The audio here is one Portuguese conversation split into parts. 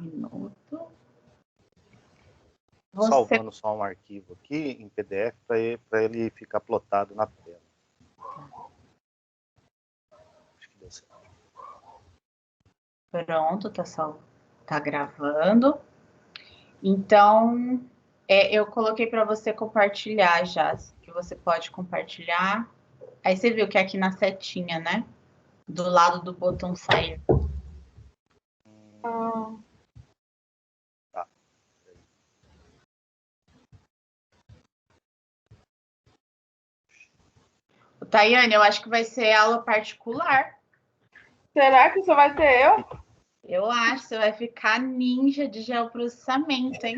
minuto. Salvando só um arquivo aqui em PDF para ele ficar plotado na tela. Acho que deu certo. Pronto, tá gravando. Então, eu coloquei para você compartilhar já, que você pode compartilhar. Aí você viu que é aqui na setinha, né? Do lado do botão sair. Tá. Tayane, eu acho que vai ser aula particular. Será que só vai ter eu? Eu acho, você vai ficar ninja de geoprocessamento, hein?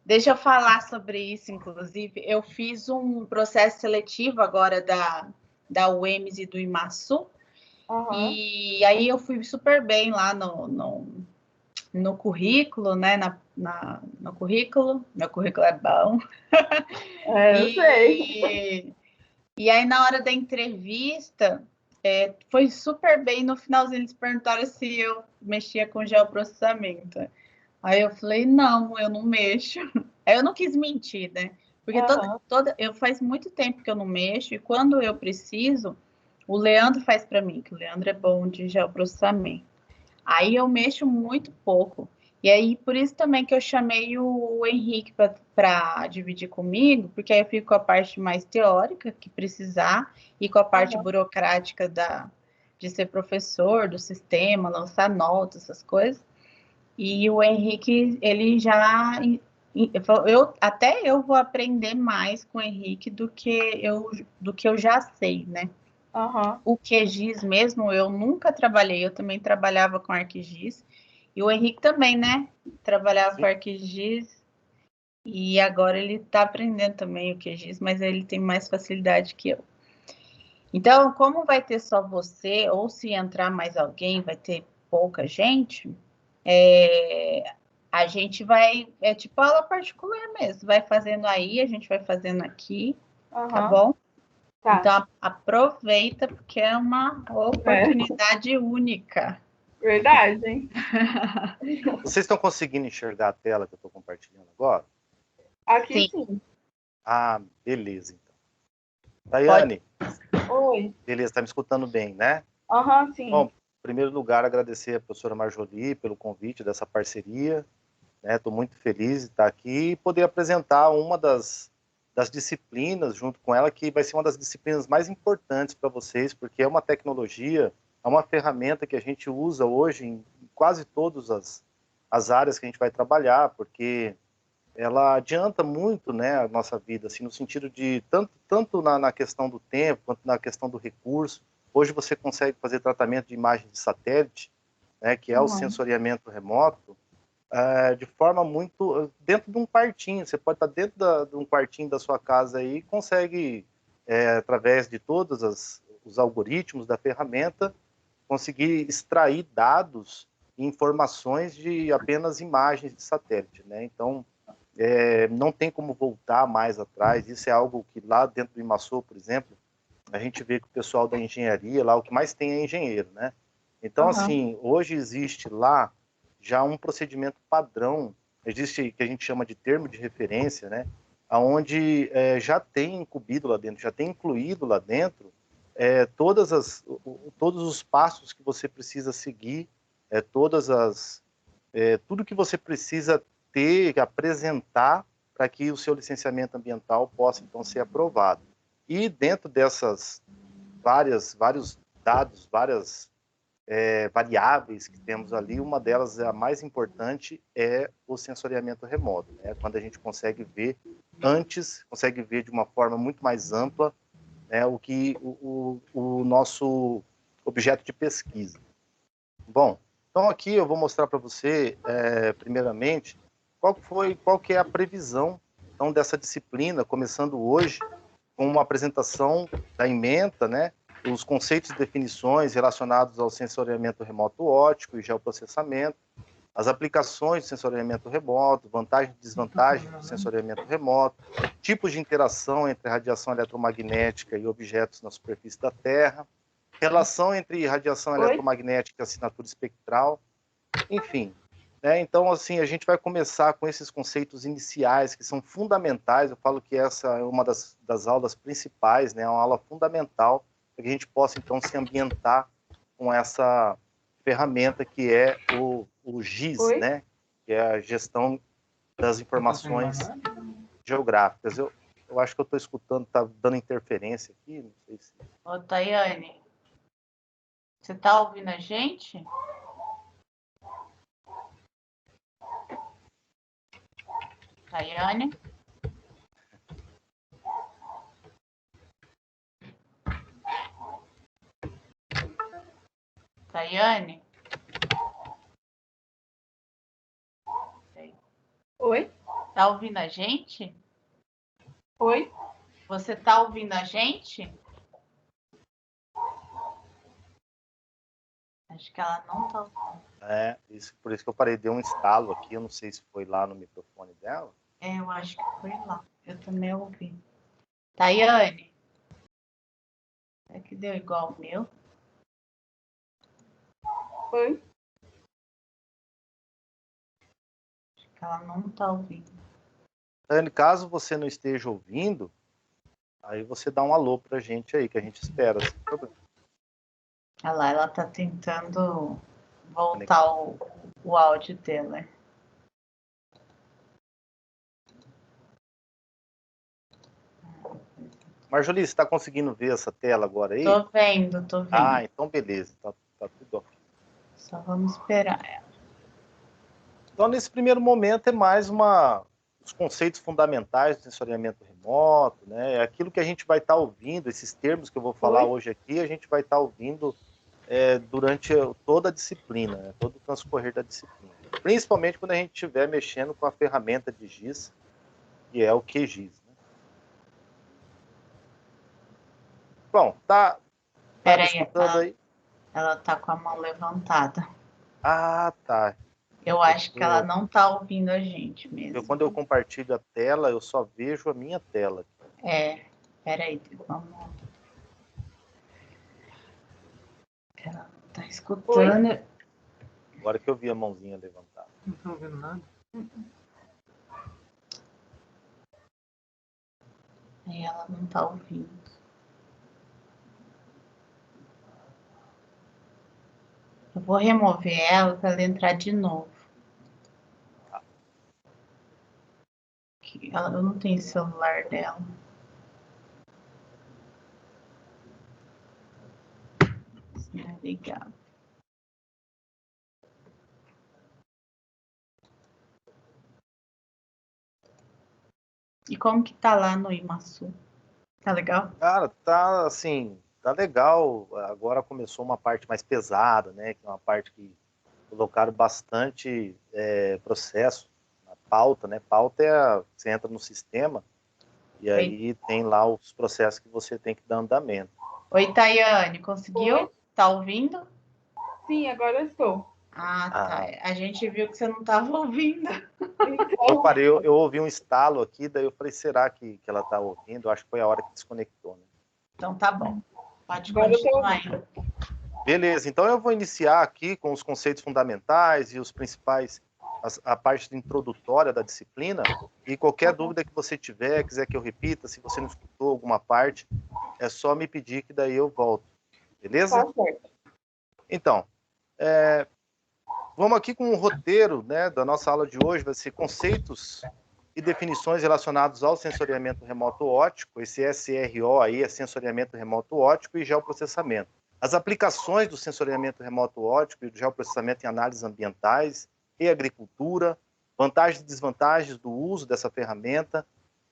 Deixa eu falar sobre isso, inclusive. Eu fiz um processo seletivo agora da UEMS e do IMASU. E aí eu fui super bem lá no currículo, né? No currículo. Meu currículo é bom. Eu sei. E aí, na hora da entrevista, foi super bem. No finalzinho, eles perguntaram se eu mexia com geoprocessamento. Aí eu falei, não, eu não mexo. Aí eu não quis mentir, né? Porque eu faz muito tempo que eu não mexo, e quando eu preciso, o Leandro faz para mim, que o Leandro é bom de geoprocessamento. Aí eu mexo muito pouco. E aí, por isso também que eu chamei o Henrique para dividir comigo, porque aí eu fico com a parte mais teórica, que precisar, e com a parte burocrática de ser professor, do sistema, lançar notas, essas coisas. E o Henrique, ele já... Até eu vou aprender mais com o Henrique do que eu já sei, né? O QGIS mesmo, eu nunca trabalhei, eu também trabalhava com ArcGIS, e o Henrique também, né? Trabalhava com ArcGIS, e agora ele está aprendendo também o QGIS, mas ele tem mais facilidade que eu. Então, como vai ter só você, ou se entrar mais alguém, vai ter pouca gente, a gente vai, tipo aula particular mesmo, vai fazendo aí, a gente vai fazendo aqui, tá bom? Tá. Então, aproveita, porque é uma oportunidade única. Verdade, hein? Vocês estão conseguindo enxergar a tela que eu estou compartilhando agora? Aqui sim. Ah, beleza, então. Tayane. Oi. Beleza, está me escutando bem, né? Sim. Bom, em primeiro lugar, agradecer a professora Marjolie pelo convite dessa parceria. Estou muito feliz de estar aqui e poder apresentar uma das disciplinas junto com ela, que vai ser uma das disciplinas mais importantes para vocês, porque é uma tecnologia, é uma ferramenta que a gente usa hoje em quase todas as áreas que a gente vai trabalhar, porque ela adianta muito, né, a nossa vida, assim, no sentido de tanto na questão do tempo, quanto na questão do recurso. Hoje você consegue fazer tratamento de imagem de satélite, né, que é o sensoriamento remoto, de forma muito... dentro de um quartinho. Você pode estar dentro de um quartinho da sua casa aí e consegue, através de todos os algoritmos da ferramenta, conseguir extrair dados e informações de apenas imagens de satélite, né? Então, não tem como voltar mais atrás. Isso é algo que lá dentro do IMASU, por exemplo, a gente vê que o pessoal da engenharia, lá o que mais tem é engenheiro, né? Então, assim, hoje existe lá já um procedimento padrão, existe que a gente chama de termo de referência, né? Onde já tem incluído lá dentro todos os passos que você precisa seguir, tudo que você precisa ter, apresentar para que o seu licenciamento ambiental possa, então, ser aprovado. E dentro dessas vários dados, várias variáveis que temos ali, uma delas, a mais importante, é o sensoriamento remoto, né? Quando a gente consegue ver consegue ver de uma forma muito mais ampla, né, o nosso objeto de pesquisa. Bom, então aqui eu vou mostrar para você, primeiramente, qual que é a previsão, então, dessa disciplina, começando hoje, com uma apresentação da ementa, né, os conceitos e definições relacionados ao sensoriamento remoto óptico e geoprocessamento, as aplicações de sensoriamento remoto, vantagens e desvantagens do sensoriamento remoto, tipos de interação entre radiação eletromagnética e objetos na superfície da Terra, relação entre radiação eletromagnética e assinatura espectral, enfim. Né? Então, assim, a gente vai começar com esses conceitos iniciais que são fundamentais. Eu falo que essa é uma das aulas principais, né? É uma aula fundamental para que a gente possa, então, se ambientar com essa ferramenta que é o GIS, Oi? né? Que é a gestão das informações geográficas. Eu acho que eu estou escutando, está dando interferência aqui, não sei se... Ô, Tayane, você tá ouvindo a gente? Tayane? Tayane? Oi? Tá ouvindo a gente? Oi? Você tá ouvindo a gente? Acho que ela não tá ouvindo. Por isso que eu parei, deu um estalo aqui, eu não sei se foi lá no microfone dela. Eu acho que foi lá. Eu também ouvi. Tayane? É que deu igual o meu? Oi? Acho que ela não tá ouvindo. Dani, caso você não esteja ouvindo, aí você dá um alô pra gente aí, que a gente espera, sem problema. Olha lá, ela tá tentando voltar o áudio dela. Marjolie, você está conseguindo ver essa tela agora aí? Tô vendo, tô vendo. Ah, então beleza, tá tudo ok. Só vamos esperar ela. Então, nesse primeiro momento, é mais os conceitos fundamentais do sensoriamento remoto, né? É aquilo que a gente vai estar ouvindo, esses termos que eu vou falar hoje aqui, a gente vai estar ouvindo durante toda a disciplina, né? Todo o transcorrer da disciplina. Principalmente quando a gente estiver mexendo com a ferramenta de GIS, que é o QGIS. Né? Bom, tá me escutando aí? Ela tá com a mão levantada. Ah, tá. Eu acho que ela não tá ouvindo a gente mesmo. Quando eu compartilho a tela, eu só vejo a minha tela. Peraí, vamos. Ela não tá escutando. Oi? Agora que eu vi a mãozinha levantada. Não tô ouvindo nada. Aí ela não tá ouvindo. Eu vou remover ela para ela entrar de novo. Eu não tenho celular dela. Não é ligado. E como que tá lá no Imaçu? Tá legal? Cara, tá assim, tá legal. Agora começou uma parte mais pesada, né? Que é uma parte que colocaram bastante processo na pauta, né? Pauta você entra no sistema e aí tem lá os processos que você tem que dar andamento. Oi, Tayane, conseguiu? Oi? Tá ouvindo? Sim, agora eu estou. Tá. A gente viu que você não estava ouvindo. Eu parei, eu ouvi um estalo aqui, daí eu falei, será que ela tá ouvindo? Acho que foi a hora que desconectou, né? Então tá bom. Pode Agora eu tô continuar ouvindo. aí. Beleza, então eu vou iniciar aqui com os conceitos fundamentais e os principais, a parte introdutória da disciplina, e qualquer dúvida que você tiver, quiser que eu repita, se você não escutou alguma parte, é só me pedir que daí eu volto, beleza? Tá certo. Então, vamos aqui com o roteiro, né, da nossa aula de hoje, vai ser conceitos e definições relacionados ao sensoriamento remoto óptico, esse SRO aí é sensoriamento remoto óptico e geoprocessamento. As aplicações do sensoriamento remoto óptico e do geoprocessamento em análises ambientais e agricultura, vantagens e desvantagens do uso dessa ferramenta,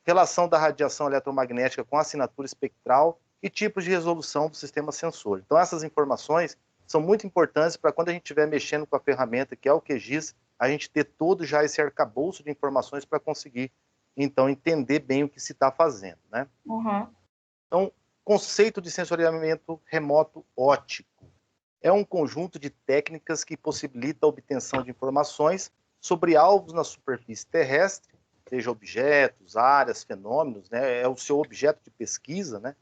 relação da radiação eletromagnética com a assinatura espectral e tipos de resolução do sistema sensor. Então, essas informações são muito importantes para quando a gente estiver mexendo com a ferramenta que é o QGIS, a gente ter todo já esse arcabouço de informações para conseguir, então, entender bem o que se está fazendo, né? Uhum. Então, conceito de sensoriamento remoto óptico é um conjunto de técnicas que possibilita a obtenção de informações sobre alvos na superfície terrestre, seja objetos, áreas, fenômenos, né? É o seu objeto de pesquisa, né?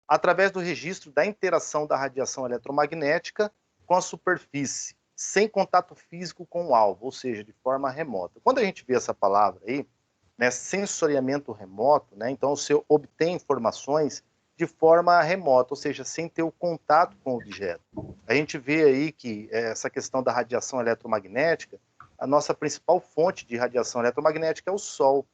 Através do registro da interação da radiação eletromagnética com a superfície, sem contato físico com o alvo, ou seja, de forma remota. Quando a gente vê essa palavra aí, né, sensoriamento remoto, né, então você obtém informações de forma remota, ou seja, sem ter o contato com o objeto. A gente vê aí que essa questão da radiação eletromagnética, a nossa principal fonte de radiação eletromagnética é o Sol.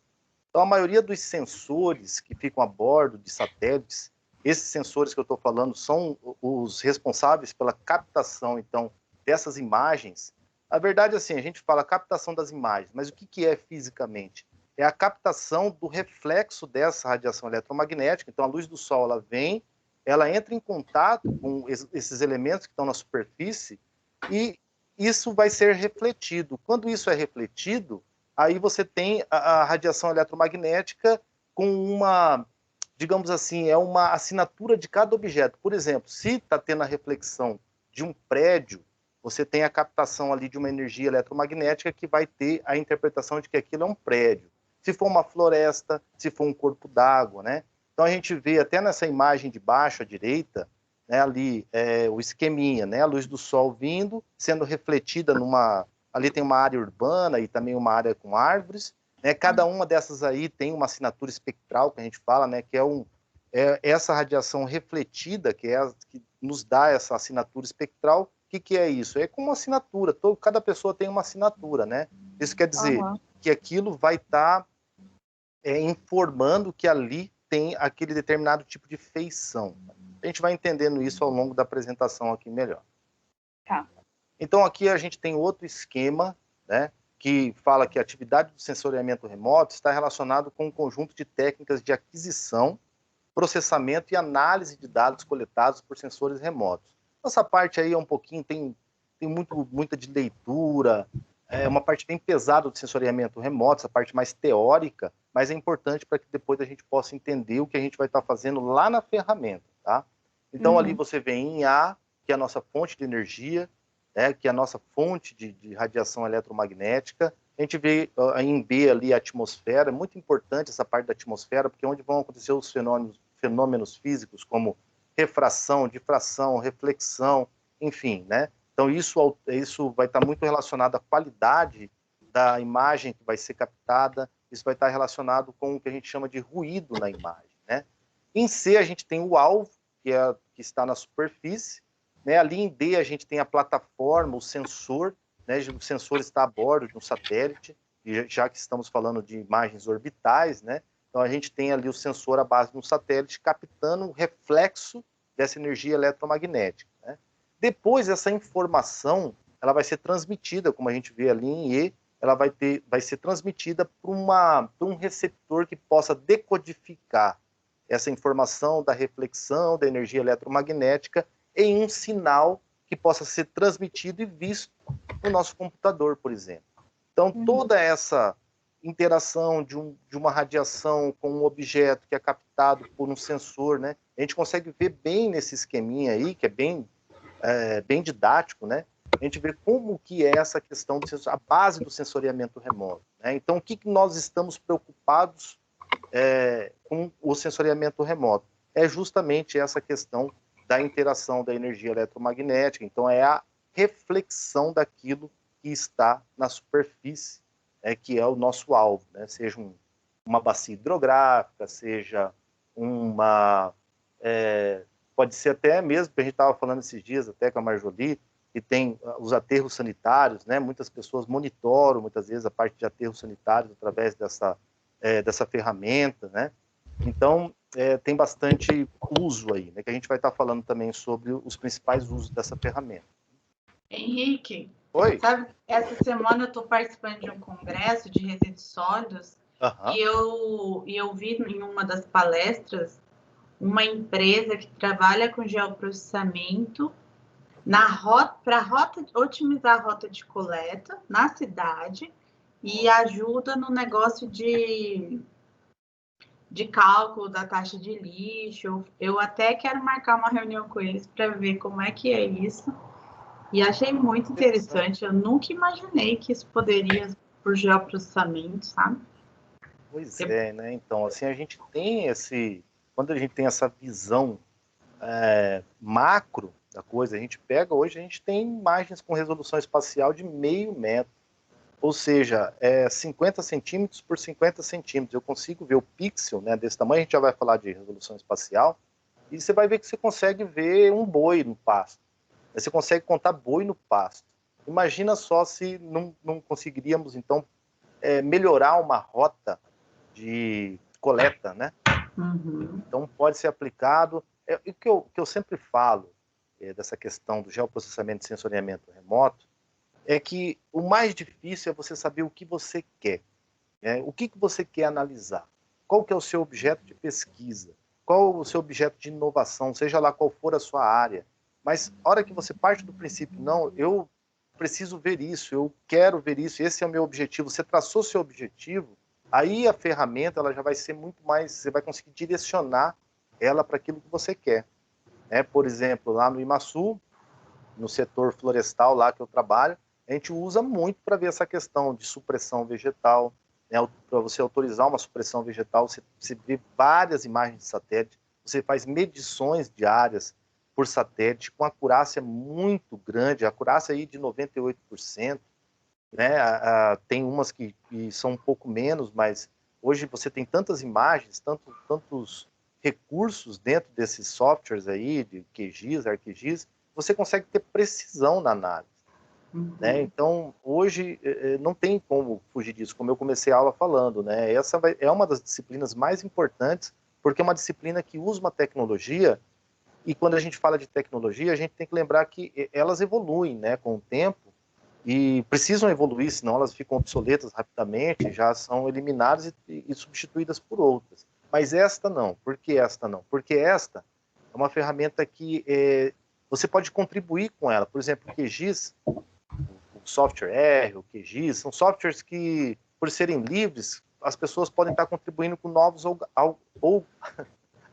Então, a maioria dos sensores que ficam a bordo de satélites, esses sensores que eu estou falando são os responsáveis pela captação, então, dessas imagens. A verdade é assim, a gente fala captação das imagens, mas o que é fisicamente? É a captação do reflexo dessa radiação eletromagnética. Então, a luz do Sol, ela vem, ela entra em contato com esses elementos que estão na superfície e isso vai ser refletido. Quando isso é refletido, aí você tem a radiação eletromagnética com uma, digamos assim, é uma assinatura de cada objeto. Por exemplo, se está tendo a reflexão de um prédio, você tem a captação ali de uma energia eletromagnética que vai ter a interpretação de que aquilo é um prédio. Se for uma floresta, se for um corpo d'água, né? Então a gente vê até nessa imagem de baixo à direita, né, ali o esqueminha, né? A luz do Sol vindo, sendo refletida numa... Ali tem uma área urbana e também uma área com árvores, né? Cada uma dessas aí tem uma assinatura espectral, que a gente fala, né? Que é essa radiação refletida, que nos dá essa assinatura espectral. O que é isso? É como uma assinatura, cada pessoa tem uma assinatura, né? Isso quer dizer que aquilo vai estar informando que ali tem aquele determinado tipo de feição. A gente vai entendendo isso ao longo da apresentação aqui melhor. Tá. Então aqui a gente tem outro esquema, né, que fala que a atividade do sensoriamento remoto está relacionado com um conjunto de técnicas de aquisição, processamento e análise de dados coletados por sensores remotos. Essa parte aí é um pouquinho, tem muita de leitura, é uma parte bem pesada do sensoriamento remoto, essa parte mais teórica, mas é importante para que depois a gente possa entender o que a gente vai estar fazendo lá na ferramenta, tá? Então ali você vê em A, que é a nossa fonte de energia, né, que é a nossa fonte de radiação eletromagnética. A gente vê em B ali a atmosfera, é muito importante essa parte da atmosfera, porque é onde vão acontecer os fenômenos físicos, como refração, difração, reflexão, enfim, né? Então isso vai estar muito relacionado à qualidade da imagem que vai ser captada, isso vai estar relacionado com o que a gente chama de ruído na imagem, né? Em C a gente tem o alvo, que está na superfície, né? Ali em D a gente tem a plataforma, o sensor, né? O sensor está a bordo de um satélite, e já que estamos falando de imagens orbitais, né? Então a gente tem ali o sensor à base de um satélite captando o reflexo dessa energia eletromagnética, né? Depois essa informação ela vai ser transmitida, como a gente vê ali em E, ela vai ser transmitida para um receptor que possa decodificar essa informação da reflexão da energia eletromagnética em um sinal que possa ser transmitido e visto no nosso computador, por exemplo. Então, toda essa interação de uma radiação com um objeto que é captado por um sensor, né? A gente consegue ver bem nesse esqueminha aí, que é bem didático, né? A gente vê como que é essa questão a base do sensoriamento remoto, né? Então, o que nós estamos preocupados com o sensoriamento remoto? É justamente essa questão da interação da energia eletromagnética. Então, é a reflexão daquilo que está na superfície, que é o nosso alvo, né? Seja uma bacia hidrográfica, seja pode ser até mesmo, que a gente estava falando esses dias até com a Marjolie, que tem os aterros sanitários, né? Muitas pessoas monitoram, muitas vezes, a parte de aterros sanitários através dessa ferramenta, né? Então, tem bastante uso aí, né? Que a gente vai estar falando também sobre os principais usos dessa ferramenta. Henrique, Oi? sabe, essa semana eu estou participando de um congresso de resíduos sólidos e eu vi em uma das palestras uma empresa que trabalha com geoprocessamento para otimizar a rota de coleta na cidade e ajuda no negócio de cálculo da taxa de lixo. Eu até quero marcar uma reunião com eles para ver como é que é isso. E achei muito interessante. Eu nunca imaginei que isso poderia por geoprocessamento, sabe? Pois é, né? Então, assim, a gente tem quando a gente tem essa visão macro, da coisa. A gente pega, hoje a gente tem imagens com resolução espacial de 0,5 metro. Ou seja, 50 centímetros por 50 centímetros. Eu consigo ver o pixel, né, desse tamanho. A gente já vai falar de resolução espacial. E você vai ver que você consegue ver um boi no pasto. Você consegue contar boi no pasto. Imagina só se não conseguiríamos, então, melhorar uma rota de coleta, né? Uhum. Então, pode ser aplicado. O que eu sempre falo dessa questão do geoprocessamento e sensoriamento remoto é que o mais difícil é você saber o que você quer. Né? O que você quer analisar? Qual que é o seu objeto de pesquisa? Qual o seu objeto de inovação? Seja lá qual for a sua área. Mas, a hora que você parte do princípio, não, eu preciso ver isso, eu quero ver isso, esse é o meu objetivo, você traçou seu objetivo, aí a ferramenta ela já vai ser muito mais, você vai conseguir direcionar ela para aquilo que você quer. Por exemplo, lá no IMASU, no setor florestal lá que eu trabalho, a gente usa muito para ver essa questão de supressão vegetal, né? Para você autorizar uma supressão vegetal, você vê várias imagens de satélite, você faz medições de áreas por satélite com acurácia muito grande, acurácia aí de 98%, né? Tem umas que são um pouco menos, mas hoje você tem tantas imagens, tantos recursos dentro desses softwares aí, de QGIS, ArcGIS, você consegue ter precisão na análise. Uhum. Né? Então, hoje, não tem como fugir disso, como eu comecei a aula falando. Né? Essa é uma das disciplinas mais importantes, porque é uma disciplina que usa uma tecnologia, e quando a gente fala de tecnologia, a gente tem que lembrar que elas evoluem, né, com o tempo, e precisam evoluir, senão elas ficam obsoletas rapidamente, já são eliminadas e substituídas por outras. Mas esta não. Por que esta não? Porque esta é uma ferramenta que você pode contribuir com ela. Por exemplo, o QGIS, o software R, o QGIS, são softwares que, por serem livres, as pessoas podem estar contribuindo com novos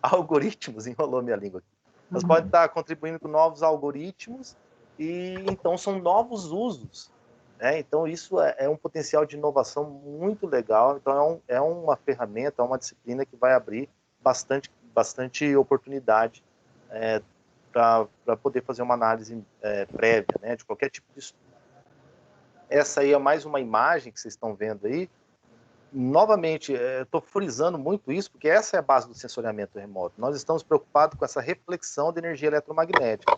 algoritmos, enrolou minha língua aqui. Elas podem estar contribuindo com novos algoritmos e então são novos usos. Né? Então isso é um potencial de inovação muito legal. Então é uma ferramenta, é uma disciplina que vai abrir bastante oportunidade para poder fazer uma análise prévia, né, de qualquer tipo de estudo. Essa aí é mais uma imagem que vocês estão vendo aí. Novamente, estou frisando muito isso, porque essa é a base do sensoriamento remoto. Nós estamos preocupados com essa reflexão de energia eletromagnética.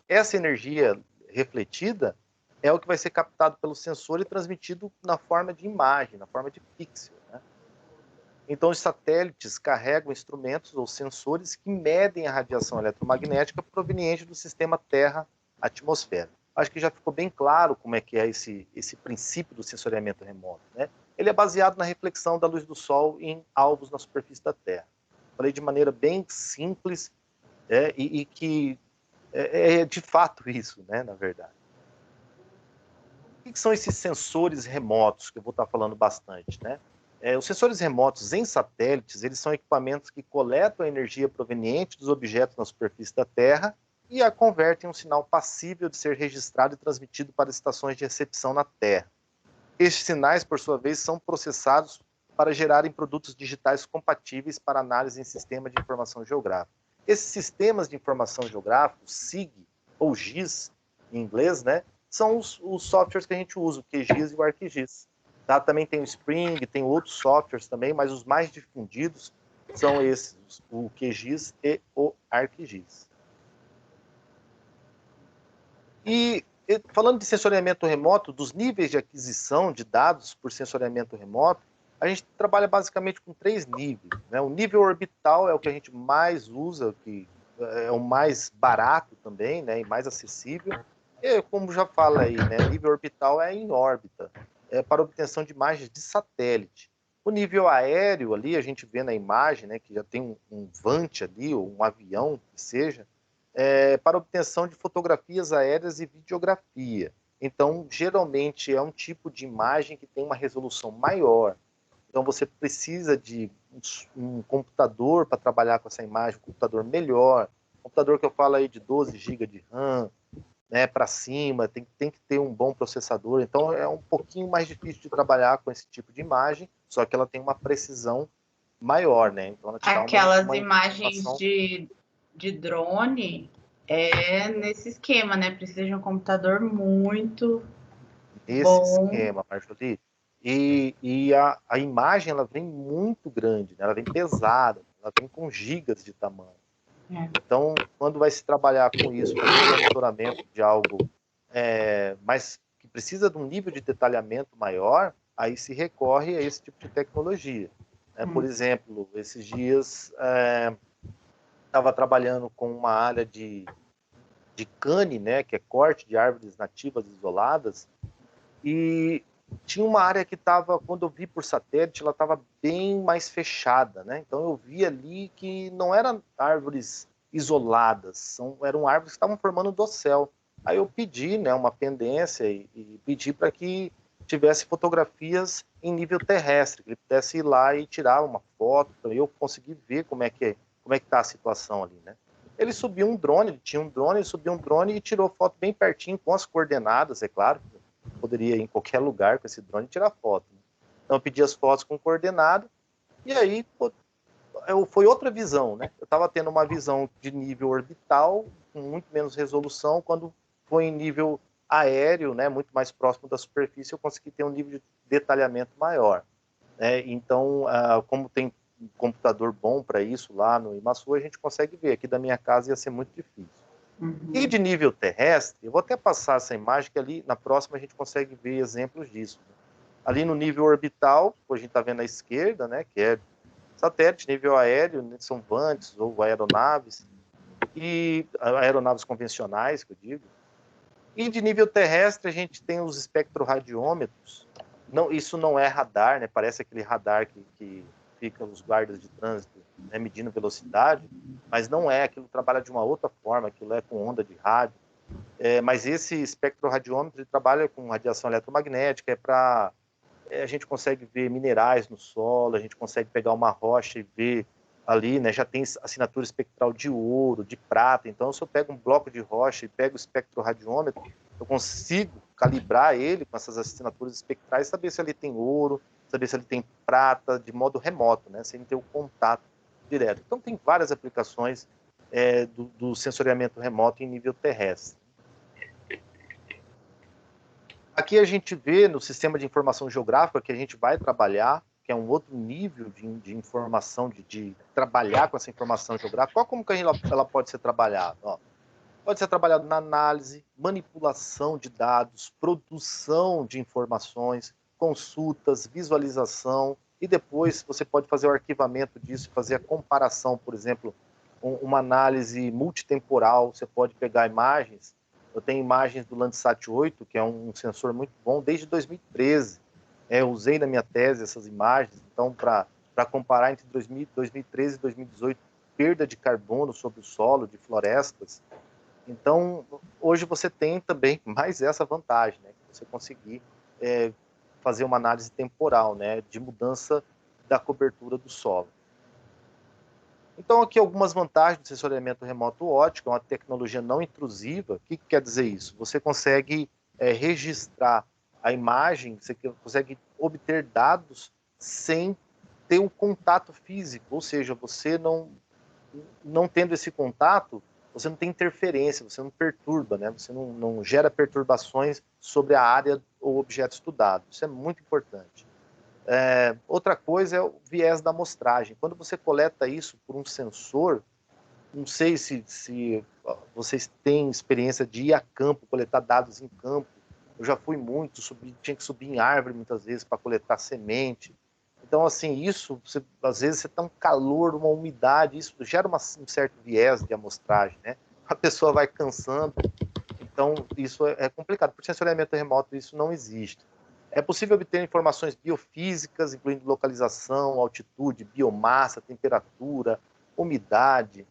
Essa energia refletida é o que vai ser captado pelo sensor e transmitido na forma de imagem, na forma de pixel. Né? Então, os satélites carregam instrumentos ou sensores que medem a radiação eletromagnética proveniente do sistema Terra-atmosfera. Acho que já ficou bem claro como é que é esse princípio do sensoriamento remoto. Né? Ele é baseado na reflexão da luz do Sol em alvos na superfície da Terra. Falei de maneira bem simples e que é de fato isso, né, na verdade. O que são esses sensores remotos, que eu vou estar falando bastante? Né? Os sensores remotos em satélites, eles são equipamentos que coletam a energia proveniente dos objetos na superfície da Terra e a convertem em um sinal passível de ser registrado e transmitido para estações de recepção na Terra. Estes sinais, por sua vez, são processados para gerarem produtos digitais compatíveis para análise em sistema de informação geográfica. Esses sistemas de informação geográfica, SIG ou GIS, em inglês, né, são os softwares que a gente usa, o QGIS e o ArcGIS. Tá? Também tem o Spring, tem outros softwares também, mas os mais difundidos são esses, o QGIS e o ArcGIS. E falando de sensoriamento remoto, dos níveis de aquisição de dados por sensoriamento remoto, a gente trabalha basicamente com 3 níveis. Né? O nível orbital é o que a gente mais usa, que é o mais barato também, né? E mais acessível. E, como já fala aí, né? Nível orbital é em órbita, para obtenção de imagens de satélite. O nível aéreo ali, a gente vê na imagem, né, que já tem um vante ali, ou um avião, que seja, para obtenção de fotografias aéreas e videografia. Então, geralmente, é um tipo de imagem que tem uma resolução maior. Então, você precisa de um computador para trabalhar com essa imagem, um computador melhor. Computador que eu falo aí de 12 GB de RAM, né, para cima, tem que ter um bom processador. Então, é um pouquinho mais difícil de trabalhar com esse tipo de imagem, só que ela tem uma precisão maior, né? Então, ela te dá Aquelas uma imagens informação... de drone, É nesse esquema, né? Precisa de um computador muito Esse bom. esquema, Marjorie. E a imagem, ela vem muito grande, né? Ela vem pesada, ela vem com gigas de tamanho. É. Então, quando vai se trabalhar com isso, fazer um monitoramento de algo mas que precisa de um nível de detalhamento maior, aí se recorre a esse tipo de tecnologia. Por exemplo, esses dias estava trabalhando com uma área de cane, né, que é corte de árvores nativas isoladas, e tinha uma área que estava, quando eu vi por satélite, ela estava bem mais fechada, né? Então eu vi ali que não eram árvores isoladas, eram árvores que estavam formando um dossel. Aí eu pedi, né, uma pendência e pedi para que tivesse fotografias em nível terrestre, que ele pudesse ir lá e tirar uma foto, para eu conseguir ver como é que está a situação ali, né? Ele subiu um drone, ele tinha um drone, ele subiu um drone e tirou foto bem pertinho, com as coordenadas, é claro, poderia ir em qualquer lugar com esse drone e tirar foto. Então eu pedi as fotos com coordenada e aí foi outra visão, né? Eu estava tendo uma visão de nível orbital com muito menos resolução, quando foi em nível aéreo, né, muito mais próximo da superfície, eu consegui ter um nível de detalhamento maior, né? Então, como tem um computador bom para isso lá no Imaçu, a gente consegue ver. Aqui da minha casa ia ser muito difícil. E de nível terrestre, eu vou até passar essa imagem, que ali na próxima a gente consegue ver exemplos disso. Ali no nível orbital, a gente está vendo à esquerda, né, que é satélite, nível aéreo, né, são vantes ou aeronaves, e aeronaves convencionais, que eu digo. E de nível terrestre, a gente tem os espectroradiômetros. Não, isso não é radar, né, parece aquele radar que fica os guardas de trânsito, né, medindo velocidade, mas não é, aquilo trabalha de uma outra forma, aquilo é com onda de rádio. Mas esse espectroradiômetro ele trabalha com radiação eletromagnética, a gente consegue ver minerais no solo, a gente consegue pegar uma rocha e ver ali, né, já tem assinatura espectral de ouro, de prata, então se eu pego um bloco de rocha e pego o espectroradiômetro, eu consigo calibrar ele com essas assinaturas espectrais, saber se ali tem ouro, saber se ali tem prata, de modo remoto, né, sem ter o contato direto. Então tem várias aplicações do sensoriamento remoto em nível terrestre. Aqui a gente vê no sistema de informação geográfica que a gente vai trabalhar, que é um outro nível de informação, de trabalhar com essa informação geográfica. Como que ela pode ser trabalhada? Pode ser trabalhado na análise, manipulação de dados, produção de informações, consultas, visualização, e depois você pode fazer o arquivamento disso, fazer a comparação, por exemplo, uma análise multitemporal, você pode pegar imagens. Eu tenho imagens do Landsat 8, que é um sensor muito bom, desde 2013. Eu usei na minha tese essas imagens, então, para comparar entre 2013 e 2018, perda de carbono sobre o solo, de florestas. Então, hoje você tem também mais essa vantagem, né? Você conseguir fazer uma análise temporal, né, de mudança da cobertura do solo. Então, aqui algumas vantagens do sensoriamento remoto óptico, é uma tecnologia não intrusiva. O que quer dizer isso? Você consegue registrar a imagem, você consegue obter dados sem ter um contato físico, ou seja, você não tendo esse contato, você não tem interferência, você não perturba, né? Você não gera perturbações sobre a área ou objeto estudado. Isso é muito importante. Outra coisa é o viés da amostragem. Quando você coleta isso por um sensor, não sei se vocês têm experiência de ir a campo, coletar dados em campo. Eu já fui muito, tinha que subir em árvore muitas vezes para coletar semente. Então, assim, isso, às vezes você tem um calor, uma umidade, isso gera um certo viés de amostragem, né? A pessoa vai cansando, então isso é complicado. Por sensoriamento remoto, isso não existe. É possível obter informações biofísicas, incluindo localização, altitude, biomassa, temperatura, umidade,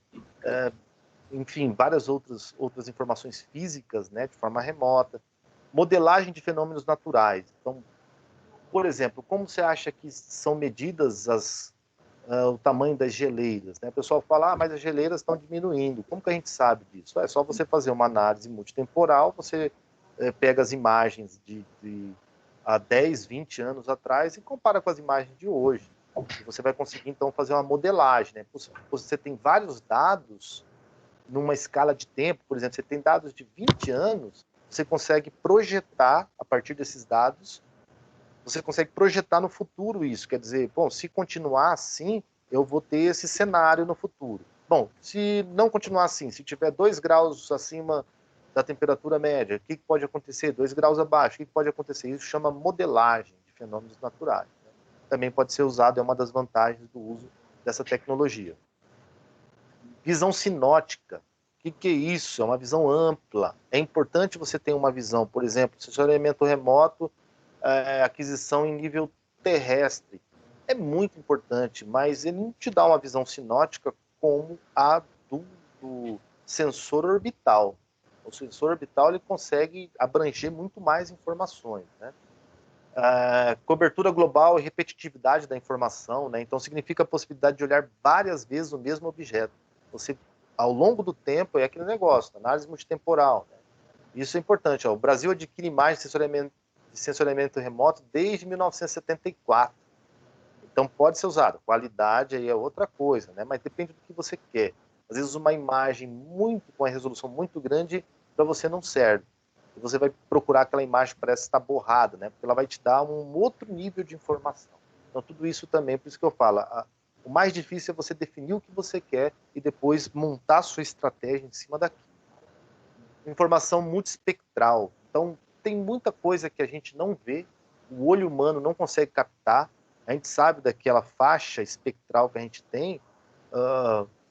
enfim, várias outras informações físicas, né, de forma remota. Modelagem de fenômenos naturais. Então, por exemplo, como você acha que são medidas o tamanho das geleiras? Né? O pessoal fala, mas as geleiras estão diminuindo. Como que a gente sabe disso? É só você fazer uma análise multitemporal, você pega as imagens de há 10, 20 anos atrás e compara com as imagens de hoje. E você vai conseguir, então, fazer uma modelagem. Né? Você tem vários dados numa escala de tempo, por exemplo, você tem dados de 20 anos, você consegue projetar, a partir desses dados, você consegue projetar no futuro isso. Quer dizer, bom, se continuar assim, eu vou ter esse cenário no futuro. Bom, se não continuar assim, se tiver 2 graus acima da temperatura média, o que pode acontecer? 2 graus abaixo, o que pode acontecer? Isso chama modelagem de fenômenos naturais. Também pode ser usado, é uma das vantagens do uso dessa tecnologia. Visão sinótica. O que é isso? É uma visão ampla. É importante você ter uma visão, por exemplo, sensoriamento remoto, aquisição em nível terrestre. É muito importante, mas ele não te dá uma visão sinótica como a do sensor orbital. O sensor orbital ele consegue abranger muito mais informações, né? Cobertura global e repetitividade da informação, né? Então significa a possibilidade de olhar várias vezes o mesmo objeto. Você, ao longo do tempo, é aquele negócio, análise multitemporal, né? Isso é importante. O Brasil adquire imagens de sensoriamento remoto desde 1974. Então pode ser usado. Qualidade aí é outra coisa, né? Mas depende do que você quer. Às vezes uma imagem com uma resolução muito grande para você não serve. E você vai procurar aquela imagem que parece estar borrada, né? Porque ela vai te dar um outro nível de informação. Então tudo isso também, por isso que eu falo, o mais difícil é você definir o que você quer e depois montar a sua estratégia em cima daquilo. Informação multiespectral. Então, tem muita coisa que a gente não vê, o olho humano não consegue captar. A gente sabe daquela faixa espectral que a gente tem,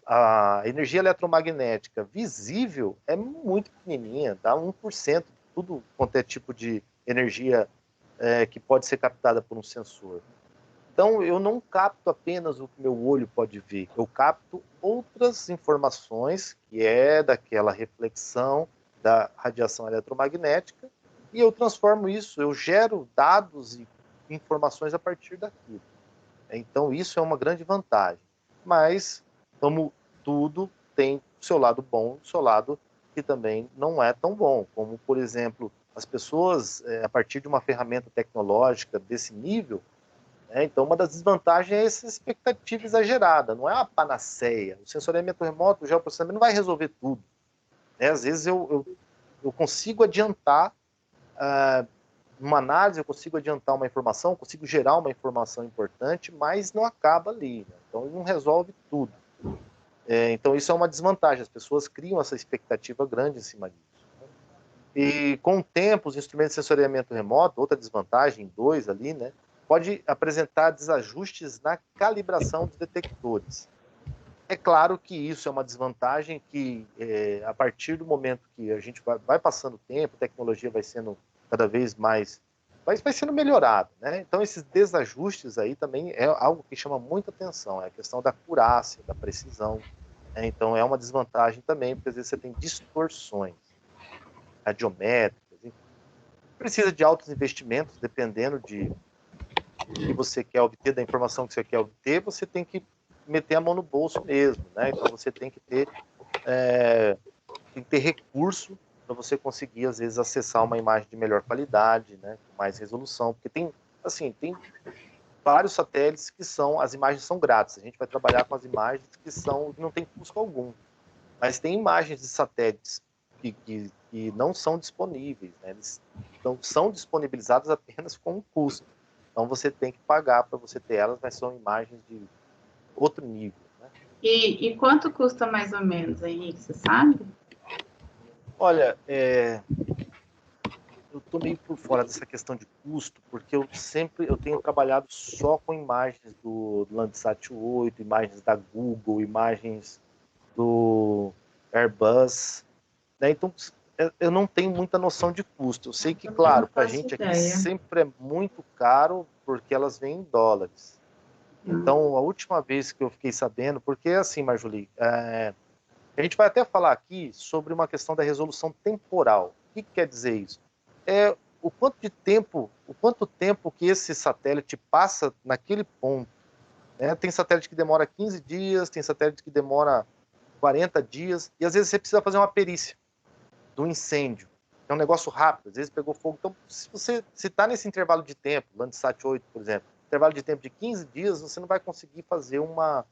a energia eletromagnética visível é muito pequenininha, dá 1% de tudo quanto é tipo de energia que pode ser captada por um sensor. Então, eu não capto apenas o que meu olho pode ver, eu capto outras informações, que é daquela reflexão da radiação eletromagnética, e eu transformo isso, eu gero dados e informações a partir daquilo. Então, isso é uma grande vantagem. Mas, como tudo, tem o seu lado bom, o seu lado que também não é tão bom. Como, por exemplo, as pessoas, a partir de uma ferramenta tecnológica desse nível, então, uma das desvantagens é essa expectativa exagerada, não é uma panaceia. O sensoriamento remoto, o geoprocessamento não vai resolver tudo. Às vezes eu consigo adiantar uma análise, eu consigo adiantar uma informação, consigo gerar uma informação importante, mas não acaba ali. Né? Então, ele não resolve tudo. Então, isso é uma desvantagem. As pessoas criam essa expectativa grande em cima disso. Né? E, com o tempo, os instrumentos de sensoriamento remoto, outra desvantagem, 2 ali, né? Pode apresentar desajustes na calibração dos detectores. É claro que isso é uma desvantagem que, a partir do momento que a gente vai passando o tempo, a tecnologia vai sendo cada vez mais... vai sendo melhorada, né? Então, esses desajustes aí também é algo que chama muita atenção, é a questão da acurácia, da precisão. Né? Então, é uma desvantagem também, porque às vezes você tem distorções radiométricas. Precisa de altos investimentos, dependendo de que você quer obter, da informação que você quer obter, você tem que meter a mão no bolso mesmo, né? Então você tem que ter recurso para você conseguir, às vezes, acessar uma imagem de melhor qualidade, né? Com mais resolução, porque tem vários satélites que as imagens são grátis. A gente vai trabalhar com as imagens que não tem custo algum. Mas tem imagens de satélites que não são disponíveis, né? Eles são disponibilizadas apenas com um custo. Então você tem que pagar para você ter elas, mas são imagens de outro nível. Né? E quanto custa mais ou menos, Henrique, você sabe? Olha, eu estou meio por fora dessa questão de custo, porque eu tenho trabalhado só com imagens do Landsat 8, imagens da Google, imagens do Airbus. Né? Então, eu não tenho muita noção de custo. Eu sei que, claro, para a gente aqui sempre é muito caro, porque elas vêm em dólares. Então, a última vez que eu fiquei sabendo, porque assim, Marjolie, a gente vai até falar aqui sobre uma questão da resolução temporal. O que quer dizer isso? O quanto tempo que esse satélite passa naquele ponto. Né? Tem satélite que demora 15 dias, tem satélite que demora 40 dias, e às vezes você precisa fazer uma perícia do incêndio. É um negócio rápido, às vezes pegou fogo. Então, se você está nesse intervalo de tempo, Landsat 8, por exemplo, intervalo de tempo de 15 dias, você não vai conseguir fazer uma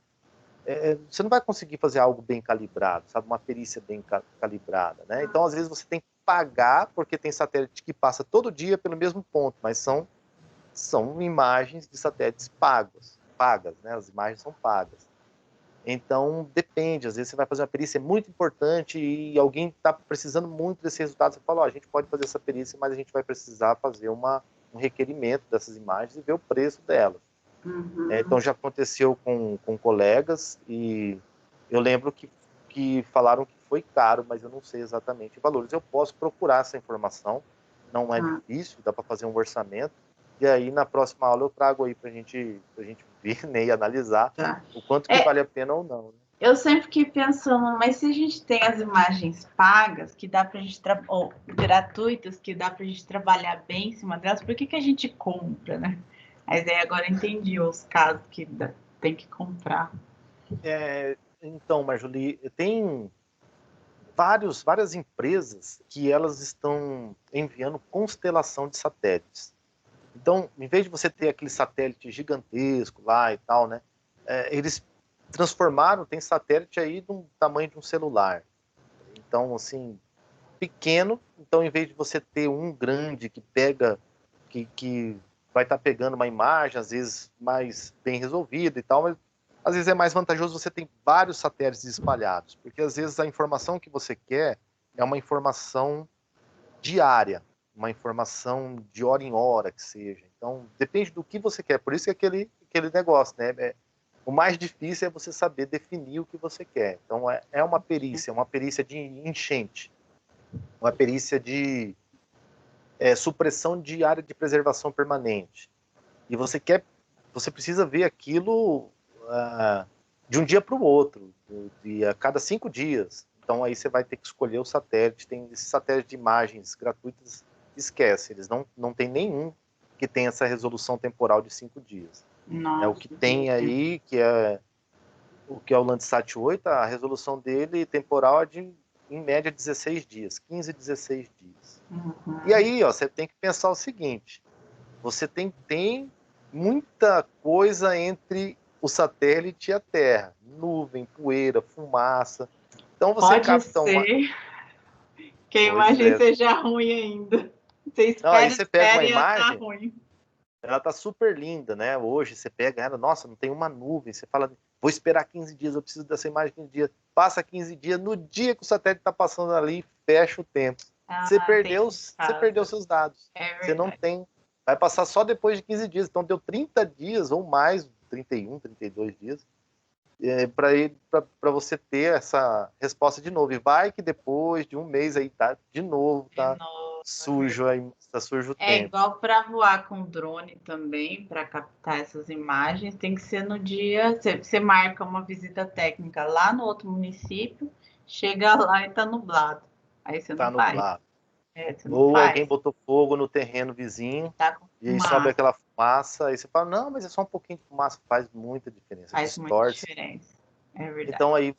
você não vai conseguir fazer algo bem calibrado, sabe? Uma perícia bem calibrada, né? Então, às vezes, você tem que pagar, porque tem satélite que passa todo dia pelo mesmo ponto, mas são imagens de satélites pagas, né? As imagens são pagas. Então, depende. Às vezes, você vai fazer uma perícia muito importante e alguém está precisando muito desse resultado. Você fala, a gente pode fazer essa perícia, mas a gente vai precisar fazer um requerimento dessas imagens e ver o preço delas. Uhum. Então, já aconteceu com colegas e eu lembro que falaram que foi caro, mas eu não sei exatamente valores. Eu posso procurar essa informação, não é difícil, dá para fazer um orçamento. E aí, na próxima aula, eu trago aí para a gente ver, né, e analisar o quanto que vale a pena ou não. Né? Eu sempre fiquei pensando, mas se a gente tem as imagens pagas, que dá para a gente ou gratuitas, que dá para a gente trabalhar bem em cima delas, por que a gente compra, né? Mas aí agora eu entendi os casos que tem que comprar. Então, Marjolie, tem várias empresas que elas estão enviando constelação de satélites. Então, em vez de você ter aquele satélite gigantesco lá e tal, né? Eles transformaram, tem satélite aí do tamanho de um celular. Então, assim, pequeno. Então, em vez de você ter um grande que pega, que vai estar pegando uma imagem, às vezes mais bem resolvida e tal, mas às vezes é mais vantajoso você ter vários satélites espalhados, porque às vezes a informação que você quer é uma informação diária, uma informação de hora em hora que seja. Então, depende do que você quer. Por isso que aquele negócio, né? O mais difícil é você saber definir o que você quer. Então, é uma perícia de enchente, uma perícia de supressão de área de preservação permanente. E você precisa ver aquilo de um dia para o outro, a cada 5 dias. Então aí você vai ter que escolher o satélite. Tem esse satélite de imagens gratuitas, esquece, eles não tem nenhum que tenha essa resolução temporal de 5 dias. Nossa, o que tem aí, que é o Landsat 8, a resolução dele temporal é de, em média, 16 dias, 15, 16 dias. Uhum. E aí, você tem que pensar o seguinte, você tem muita coisa entre o satélite e a Terra, nuvem, poeira, fumaça. Então você Pode capta ser que a imagem seja ruim ainda. Você espera, aí você pega uma e ela tá imagem, ruim. ela tá super linda, né? Hoje você pega ela, nossa, não tem uma nuvem, você fala, vou esperar 15 dias, eu preciso dessa imagem 15 dias. Passa 15 dias, no dia que o satélite está passando ali, fecha o tempo. Você perdeu seus dados. Você não tem. Vai passar só depois de 15 dias. Então deu 30 dias ou mais, 31, 32 dias, para você ter essa resposta de novo. E vai que depois de um mês aí tá de novo, tá sujo, aí tá sujo o tempo. É igual para voar com drone também, para captar essas imagens, tem que ser no dia. Você marca uma visita técnica lá no outro município, chega lá e tá nublado. Aí você não faz. Nublado. Você não Ou faz. alguém botou fogo no terreno vizinho e aí fumaça. sobe aquela fumaça, aí você fala, não, mas é só um pouquinho de fumaça, faz muita diferença. Faz muita diferença. É verdade. Então aí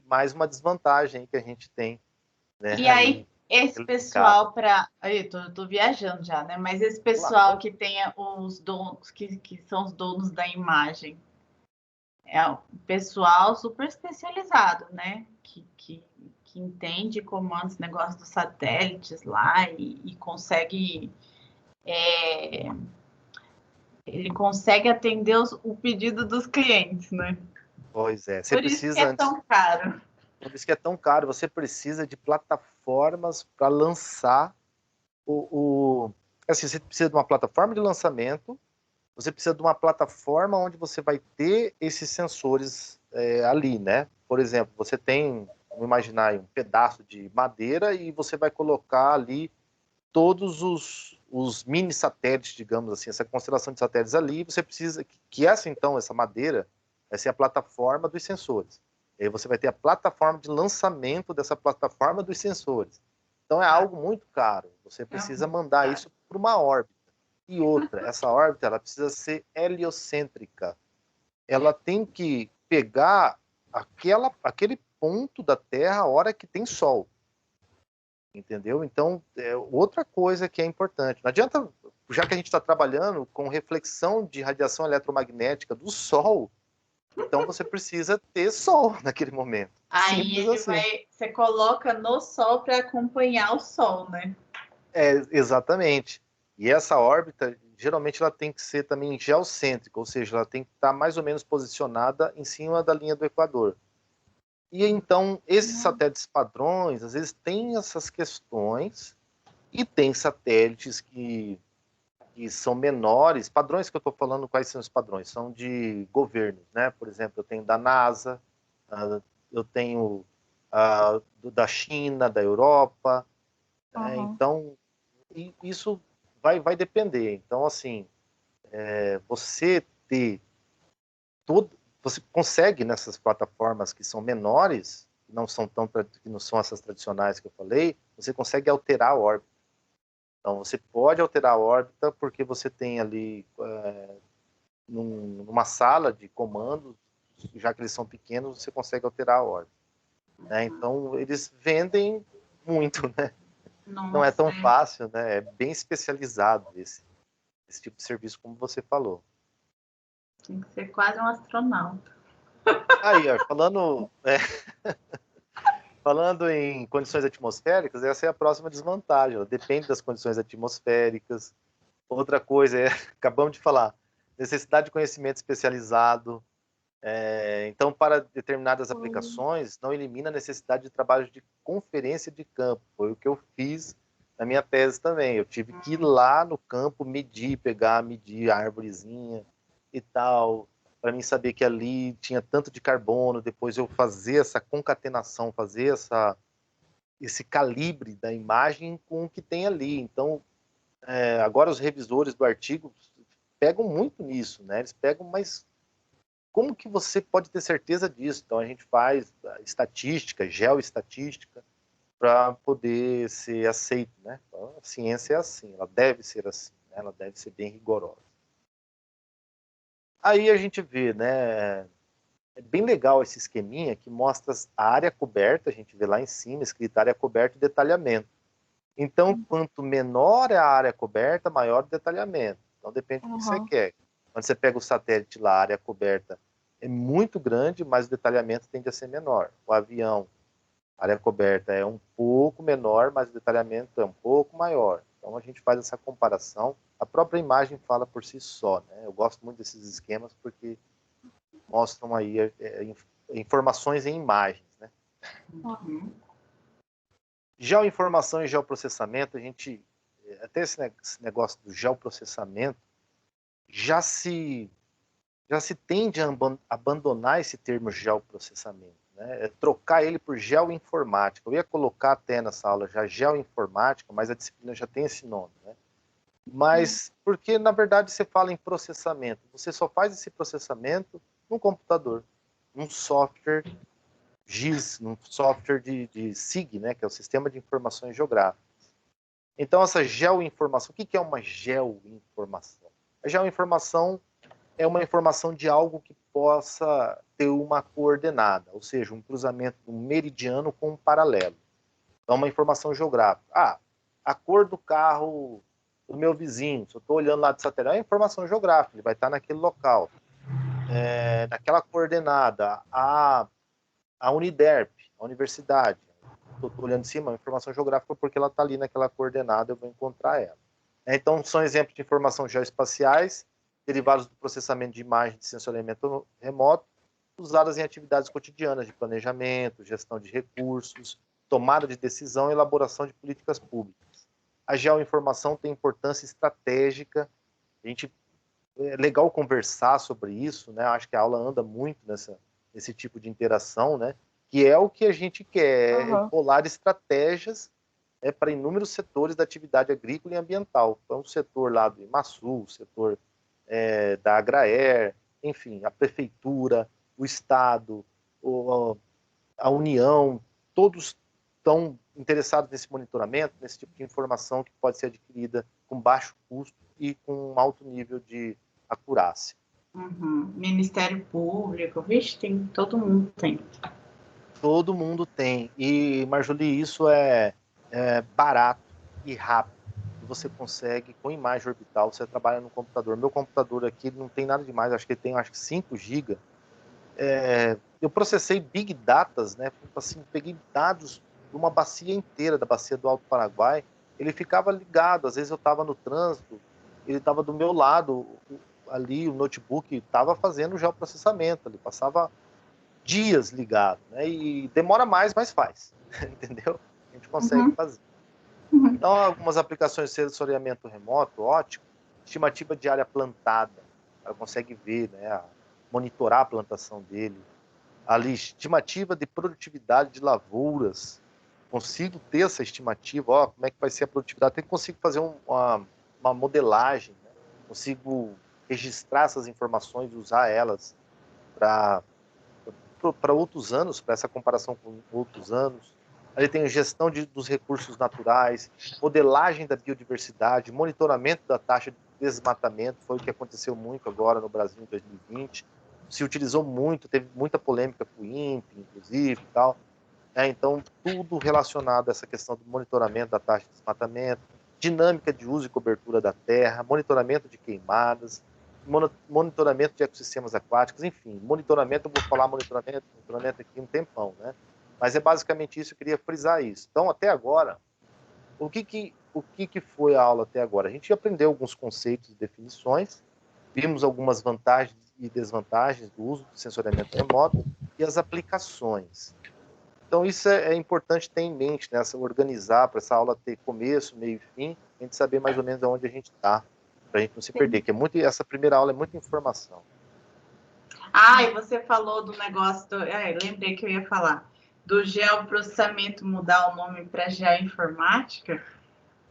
mais uma desvantagem que a gente tem. Né? E aí, esse pessoal eu tô viajando já, né? Mas esse pessoal que tem os donos, que são os donos da imagem, é um pessoal super especializado, né? Que entende e comanda esse negócio dos satélites lá e consegue. Ele consegue atender o pedido dos clientes, né? Pois é. Por isso que é tão caro. Por isso que é tão caro. Você precisa de plataformas para lançar assim, você precisa de uma plataforma de lançamento, você precisa de uma plataforma onde você vai ter esses sensores ali, né? Por exemplo, você tem, vamos imaginar, um pedaço de madeira e você vai colocar ali todos os mini satélites, digamos assim, essa constelação de satélites ali, você precisa que essa madeira vai ser a plataforma dos sensores. E aí você vai ter a plataforma de lançamento dessa plataforma dos sensores. Então é algo muito caro. Você precisa mandar isso para uma órbita. E outra, essa órbita ela precisa ser heliocêntrica. Ela tem que pegar aquele ponto da Terra a hora que tem Sol. Entendeu? Então, outra coisa que é importante. Não adianta, já que a gente está trabalhando com reflexão de radiação eletromagnética do Sol, Então você precisa ter sol naquele momento. Aí Simples assim. você coloca no sol para acompanhar o sol, né? Exatamente. E essa órbita, geralmente, ela tem que ser também geocêntrica, ou seja, ela tem que estar mais ou menos posicionada em cima da linha do Equador. E então, esses satélites padrões, às vezes, têm essas questões, e tem satélites que são menores. Padrões que eu estou falando, quais são os padrões? São de governos, né? Por exemplo, eu tenho da NASA, eu tenho da China, da Europa. Então, isso vai depender. Então, assim, você ter todo, você consegue nessas plataformas que são menores, que não são essas tradicionais que eu falei, você consegue alterar a órbita. Então, você pode alterar a órbita porque você tem ali numa sala de comandos, já que eles são pequenos, você consegue alterar a órbita. Né? Então, eles vendem muito, né? Não é tão fácil, né? É bem especializado esse tipo de serviço, como você falou. Tem que ser quase um astronauta. Aí, ó, falando em condições atmosféricas, essa é a próxima desvantagem. Ela depende das condições atmosféricas. Outra coisa acabamos de falar, necessidade de conhecimento especializado. Então, para determinadas aplicações, não elimina a necessidade de trabalho de conferência de campo. Foi o que eu fiz na minha tese também. Eu tive que ir lá no campo medir a árvorezinha e tal, para mim saber que ali tinha tanto de carbono, depois eu fazer essa concatenação, fazer esse calibre da imagem com o que tem ali. Então, agora os revisores do artigo pegam muito nisso, né? Eles pegam, mas como que você pode ter certeza disso? Então a gente faz estatística, geoestatística, para poder ser aceito, né? Então, a ciência é assim, ela deve ser assim, né? Ela deve ser bem rigorosa. Aí a gente vê, né? É bem legal esse esqueminha que mostra a área coberta, a gente vê lá em cima, escrita área coberta e detalhamento. Então, quanto menor é a área coberta, maior o detalhamento. Então, depende do que você quer. Quando você pega o satélite lá, a área coberta é muito grande, mas o detalhamento tende a ser menor. O avião, a área coberta é um pouco menor, mas o detalhamento é um pouco maior. Então, a gente faz essa comparação. A própria imagem fala por si só, né? Eu gosto muito desses esquemas porque mostram aí informações em imagens, né? Geoinformação e geoprocessamento, a gente até esse negócio do geoprocessamento já se tende a abandonar esse termo geoprocessamento, né? Trocar ele por geoinformática. Eu ia colocar até nessa aula já geoinformática, mas a disciplina já tem esse nome, né? Mas porque na verdade você fala em processamento, você só faz esse processamento num computador, num software GIS, num software de SIG, né, que é o Sistema de Informações Geográficas. Então, essa geoinformação, o que é uma geoinformação? A geoinformação é uma informação de algo que possa ter uma coordenada, ou seja, um cruzamento de um meridiano com um paralelo. Então, uma informação geográfica. A cor do carro do meu vizinho, se eu estou olhando lá de satélite, é informação geográfica, ele vai estar naquele local. Naquela coordenada, a Uniderp, a universidade. Estou olhando de cima, a informação geográfica, porque ela está ali naquela coordenada, eu vou encontrar ela. Então, são exemplos de informação geoespaciais, derivados do processamento de imagens de sensoriamento remoto, usadas em atividades cotidianas de planejamento, gestão de recursos, tomada de decisão e elaboração de políticas públicas. A geoinformação tem importância estratégica, é legal conversar sobre isso, né? Acho que a aula anda muito nesse tipo de interação, né? Que é o que a gente quer, bolar estratégias para inúmeros setores da atividade agrícola e ambiental. Então, o setor lá do IMASU, o setor da Agraer, enfim, a prefeitura, o Estado, a União, todos estão interessados nesse monitoramento, nesse tipo de informação que pode ser adquirida com baixo custo e com um alto nível de acurácia. Ministério Público, vixe, todo mundo tem. Todo mundo tem. E, Marjolie, isso é barato e rápido. Você consegue, com imagem orbital, você trabalha no computador. Meu computador aqui não tem nada demais, acho que ele tem 5 GB. eu processei Big Datas, né? Assim, peguei dados de uma bacia inteira, da bacia do Alto Paraguai. Ele ficava ligado, às vezes eu estava no trânsito, ele estava do meu lado, ali o notebook estava fazendo o geoprocessamento, ele passava dias ligado, né? E demora mais, mas faz, entendeu? A gente consegue fazer. Então, algumas aplicações de sensoriamento remoto, ótimo, estimativa de área plantada, ela consegue ver, né, monitorar a plantação dele, ali, estimativa de produtividade de lavouras, consigo ter essa estimativa, ó, como é que vai ser a produtividade, até consigo fazer uma modelagem, né? Consigo registrar essas informações e usar elas para outros anos, para essa comparação com outros anos. Ali tem gestão dos recursos naturais, modelagem da biodiversidade, monitoramento da taxa de desmatamento, foi o que aconteceu muito agora no Brasil em 2020. Se utilizou muito, teve muita polêmica com o INPE, inclusive, e tal. Então, tudo relacionado a essa questão do monitoramento da taxa de desmatamento, dinâmica de uso e cobertura da terra, monitoramento de queimadas, monitoramento de ecossistemas aquáticos, enfim, monitoramento, eu vou falar monitoramento aqui um tempão, né? Mas é basicamente isso, eu queria frisar isso. Então, até agora, o que foi a aula até agora? A gente aprendeu alguns conceitos e definições, vimos algumas vantagens e desvantagens do uso do sensoriamento remoto e as aplicações. Então, isso é importante ter em mente, né? Organizar para essa aula ter começo, meio e fim, a gente saber mais ou menos aonde a gente está, para a gente não se perder, que essa primeira aula é muita informação. E você falou do negócio, lembrei que eu ia falar, do geoprocessamento mudar o nome para geoinformática,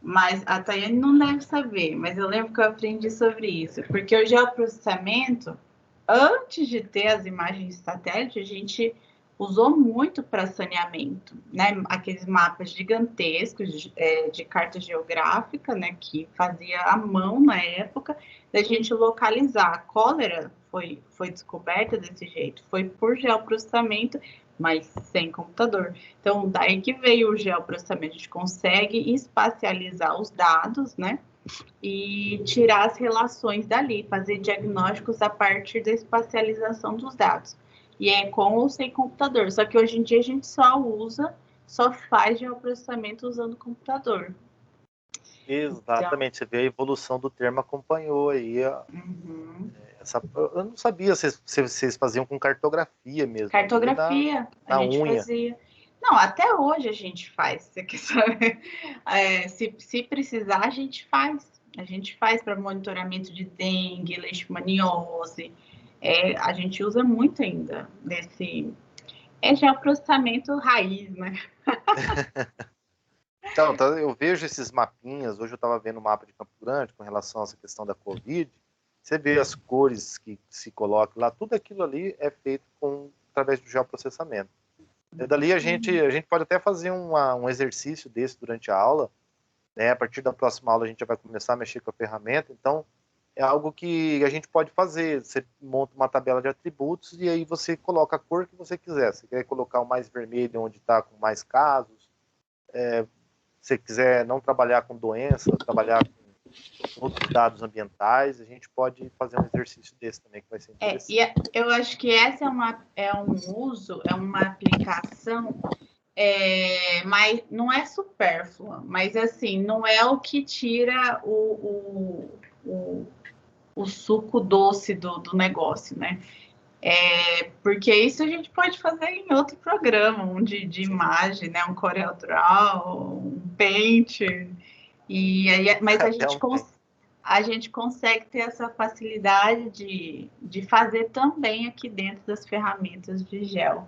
mas a Tayane não deve saber, mas eu lembro que eu aprendi sobre isso, porque o geoprocessamento, antes de ter as imagens de satélite, a gente usou muito para saneamento, né? Aqueles mapas gigantescos de carta geográfica, né? Que fazia à mão na época, da gente localizar. A cólera foi descoberta desse jeito, foi por geoprocessamento, mas sem computador. Então, daí que veio o geoprocessamento. A gente consegue espacializar os dados, né? E tirar as relações dali, fazer diagnósticos a partir da espacialização dos dados. E é com ou sem computador. Só que hoje em dia a gente só faz geoprocessamento usando computador. Exatamente, então, você vê a evolução do termo, acompanhou aí. Eu não sabia se vocês faziam com cartografia mesmo. Cartografia, na a gente unha. fazia. Não, até hoje a gente faz. Você quer saber? Se precisar, a gente faz. A gente faz para monitoramento de dengue, leishmaniose. A gente usa muito ainda desse. É geoprocessamento raiz, né? Então, eu vejo esses mapinhas. Hoje eu estava vendo o mapa de Campo Grande com relação a essa questão da Covid. Você vê as cores que se colocam lá, tudo aquilo ali é feito através do geoprocessamento. E dali a gente pode até fazer um exercício desse durante a aula, né? A partir da próxima aula a gente já vai começar a mexer com a ferramenta, então é algo que a gente pode fazer. Você monta uma tabela de atributos e aí você coloca a cor que você quiser. Você quer colocar o mais vermelho onde está com mais casos, se quiser não trabalhar com doença, trabalhar com outros dados ambientais, a gente pode fazer um exercício desse também, que vai ser interessante. Eu acho que essa é uma aplicação, mas não é supérflua, mas assim, não é o que tira o suco doce do negócio, né? Porque isso a gente pode fazer em outro programa, de imagem, né? Um CorelDRAW, um Paint, mas a gente consegue ter essa facilidade de fazer também aqui dentro das ferramentas de gel.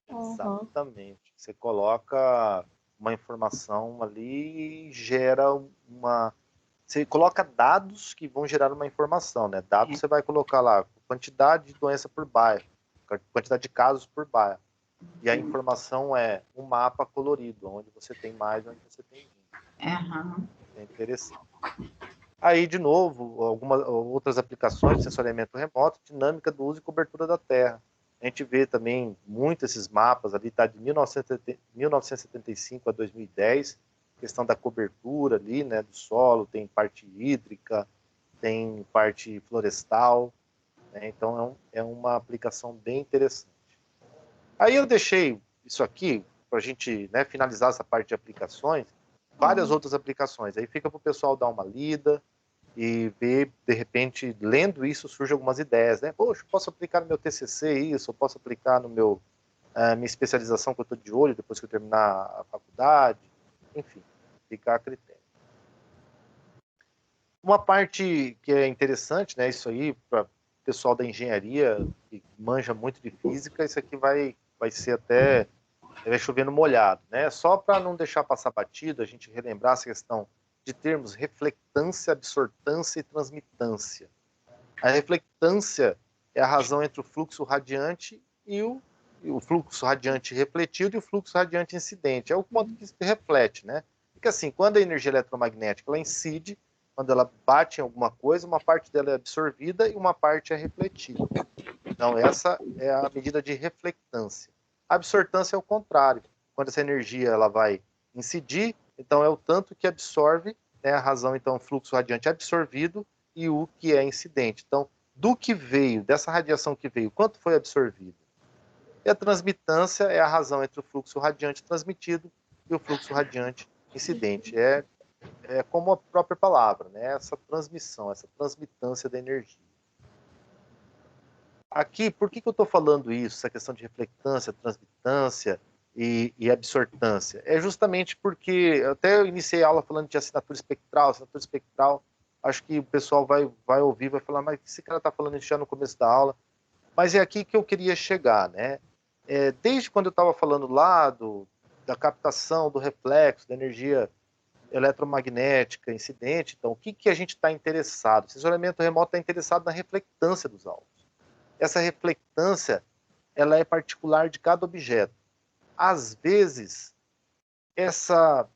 Exatamente. Você coloca uma informação ali e gera Você coloca dados que vão gerar uma informação, né? Dados você vai colocar lá quantidade de doença por bairro, quantidade de casos por bairro. E a informação é um mapa colorido, onde você tem mais, onde você tem menos. É interessante. Aí, de novo, algumas outras aplicações de sensoriamento remoto, dinâmica do uso e cobertura da terra. A gente vê também muito esses mapas ali, tá de 1975 a 2010, questão da cobertura ali, né, do solo, tem parte hídrica, tem parte florestal. né? Então é uma aplicação bem interessante. Aí eu deixei isso aqui para a gente, né, finalizar essa parte de aplicações, várias outras aplicações. Aí fica para o pessoal dar uma lida e ver, de repente, lendo isso, surgem algumas ideias, né? Poxa, posso aplicar no meu TCC isso, eu posso aplicar no meu minha especialização que eu estou de olho depois que eu terminar a faculdade, enfim, fica a critério. Uma parte que é interessante, né, isso aí, para o pessoal da engenharia, que manja muito de física, isso aqui vai ser até, vai chover no molhado, né? Só para não deixar passar batido, a gente relembrar essa questão de termos reflectância, absortância e transmitância. A reflectância é a razão entre o fluxo radiante e o fluxo radiante refletido e o fluxo radiante incidente. É o quanto que se reflete, né? Porque assim, quando a energia eletromagnética ela incide, quando ela bate em alguma coisa, uma parte dela é absorvida e uma parte é refletida. Então, essa é a medida de reflectância. A absortância é o contrário. Quando essa energia ela vai incidir, então é o tanto que absorve, né? A razão, então, fluxo radiante absorvido e o que é incidente. Então, do que veio, dessa radiação que veio, quanto foi absorvido? E a transmitância é a razão entre o fluxo radiante transmitido e o fluxo radiante incidente. É como a própria palavra, né? Essa transmissão, essa transmitância da energia. Aqui, por que eu estou falando isso, essa questão de reflectância, transmitância e absortância? É justamente porque, até eu iniciei a aula falando de assinatura espectral, acho que o pessoal vai ouvir, vai falar, mas esse cara está falando isso já no começo da aula, mas é aqui que eu queria chegar, né? Desde quando eu estava falando lá da captação, do reflexo, da energia eletromagnética, incidente, então, o que a gente está interessado? O sensoriamento remoto está interessado na reflectância dos áudios. Essa reflectância, ela é particular de cada objeto. Às vezes, essa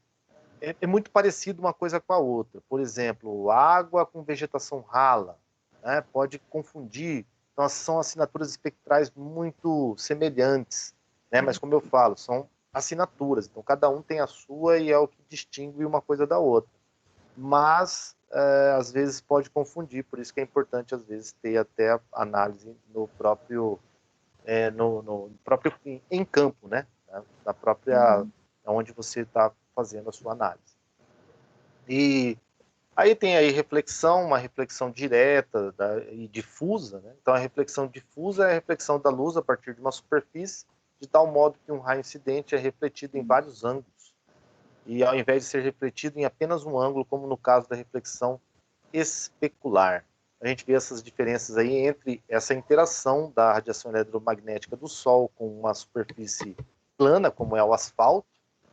é muito parecido uma coisa com a outra. Por exemplo, água com vegetação rala, né? Pode confundir. Então, são assinaturas espectrais muito semelhantes, né? Mas, como eu falo, são assinaturas. Então, cada um tem a sua e é o que distingue uma coisa da outra. Mas, às vezes, pode confundir. Por isso que é importante, às vezes, ter até análise no próprio, no próprio em campo, né? Na própria, onde você está fazendo a sua análise. E aí tem aí reflexão, uma reflexão direta e difusa, né? Então a reflexão difusa é a reflexão da luz a partir de uma superfície, de tal modo que um raio incidente é refletido em vários ângulos. E ao invés de ser refletido em apenas um ângulo, como no caso da reflexão especular. A gente vê essas diferenças aí entre essa interação da radiação eletromagnética do Sol com uma superfície plana, como é o asfalto,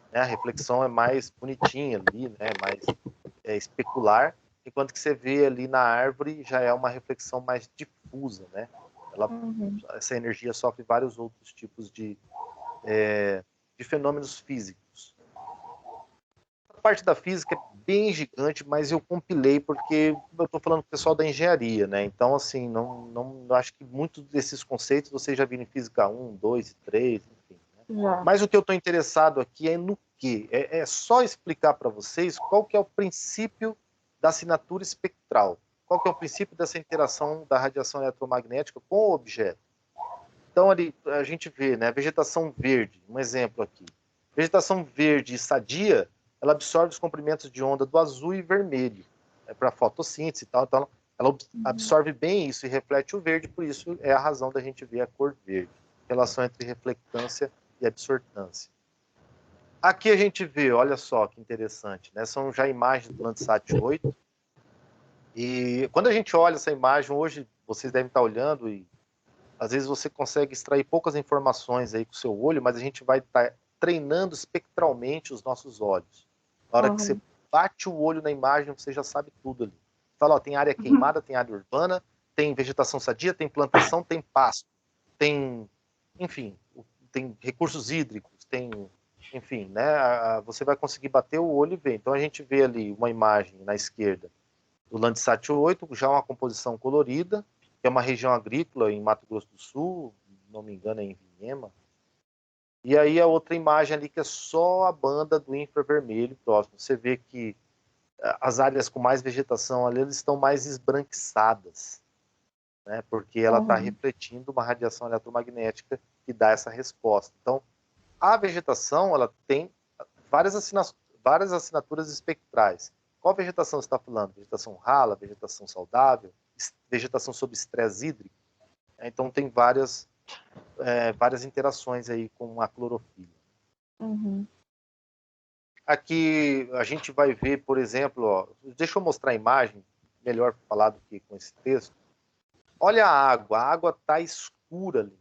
né? A reflexão é mais bonitinha ali, né? Mais especular, enquanto que você vê ali na árvore já é uma reflexão mais difusa, né? Essa energia sofre vários outros tipos de fenômenos físicos. A parte da física é bem gigante, mas eu compilei porque eu estou falando com o pessoal da engenharia, né? Então, assim, não acho que muitos desses conceitos vocês já viram em Física 1, 2 e 3, enfim. Né? Mas o que eu estou interessado aqui é no quê? É só explicar para vocês qual que é o princípio da assinatura espectral. Qual que é o princípio dessa interação da radiação eletromagnética com o objeto. Então, ali, a gente vê, né? Vegetação verde, um exemplo aqui. Vegetação verde sadia, ela absorve os comprimentos de onda do azul e vermelho, para fotossíntese e tal. Então, ela absorve bem isso e reflete o verde, por isso é a razão da gente ver a cor verde. Relação entre reflectância e absortância. Aqui a gente vê, olha só que interessante, né? São já imagens do Landsat 8. E quando a gente olha essa imagem, hoje vocês devem estar olhando e às vezes você consegue extrair poucas informações aí com o seu olho, mas a gente vai estar treinando espectralmente os nossos olhos. Na hora que você bate o olho na imagem, você já sabe tudo ali. Fala, ó, tem área queimada, tem área urbana, tem vegetação sadia, tem plantação, tem pasto, tem, enfim, tem recursos hídricos, tem, enfim, né? Você vai conseguir bater o olho e ver. Então a gente vê ali uma imagem na esquerda do Landsat 8, já uma composição colorida, que é uma região agrícola em Mato Grosso do Sul, não me engano é em Vinhema. E aí a outra imagem ali que é só a banda do infravermelho próximo. Você vê que as áreas com mais vegetação ali elas estão mais esbranquiçadas. né? Porque ela está refletindo uma radiação eletromagnética que dá essa resposta. Então, a vegetação, ela tem várias assinaturas espectrais. Qual vegetação você está falando? Vegetação rala, vegetação saudável, vegetação sob estresse hídrico? Então, tem várias interações aí com a clorofila. Aqui a gente vai ver, por exemplo, ó, deixa eu mostrar a imagem, melhor falar do que com esse texto. Olha a água está escura ali.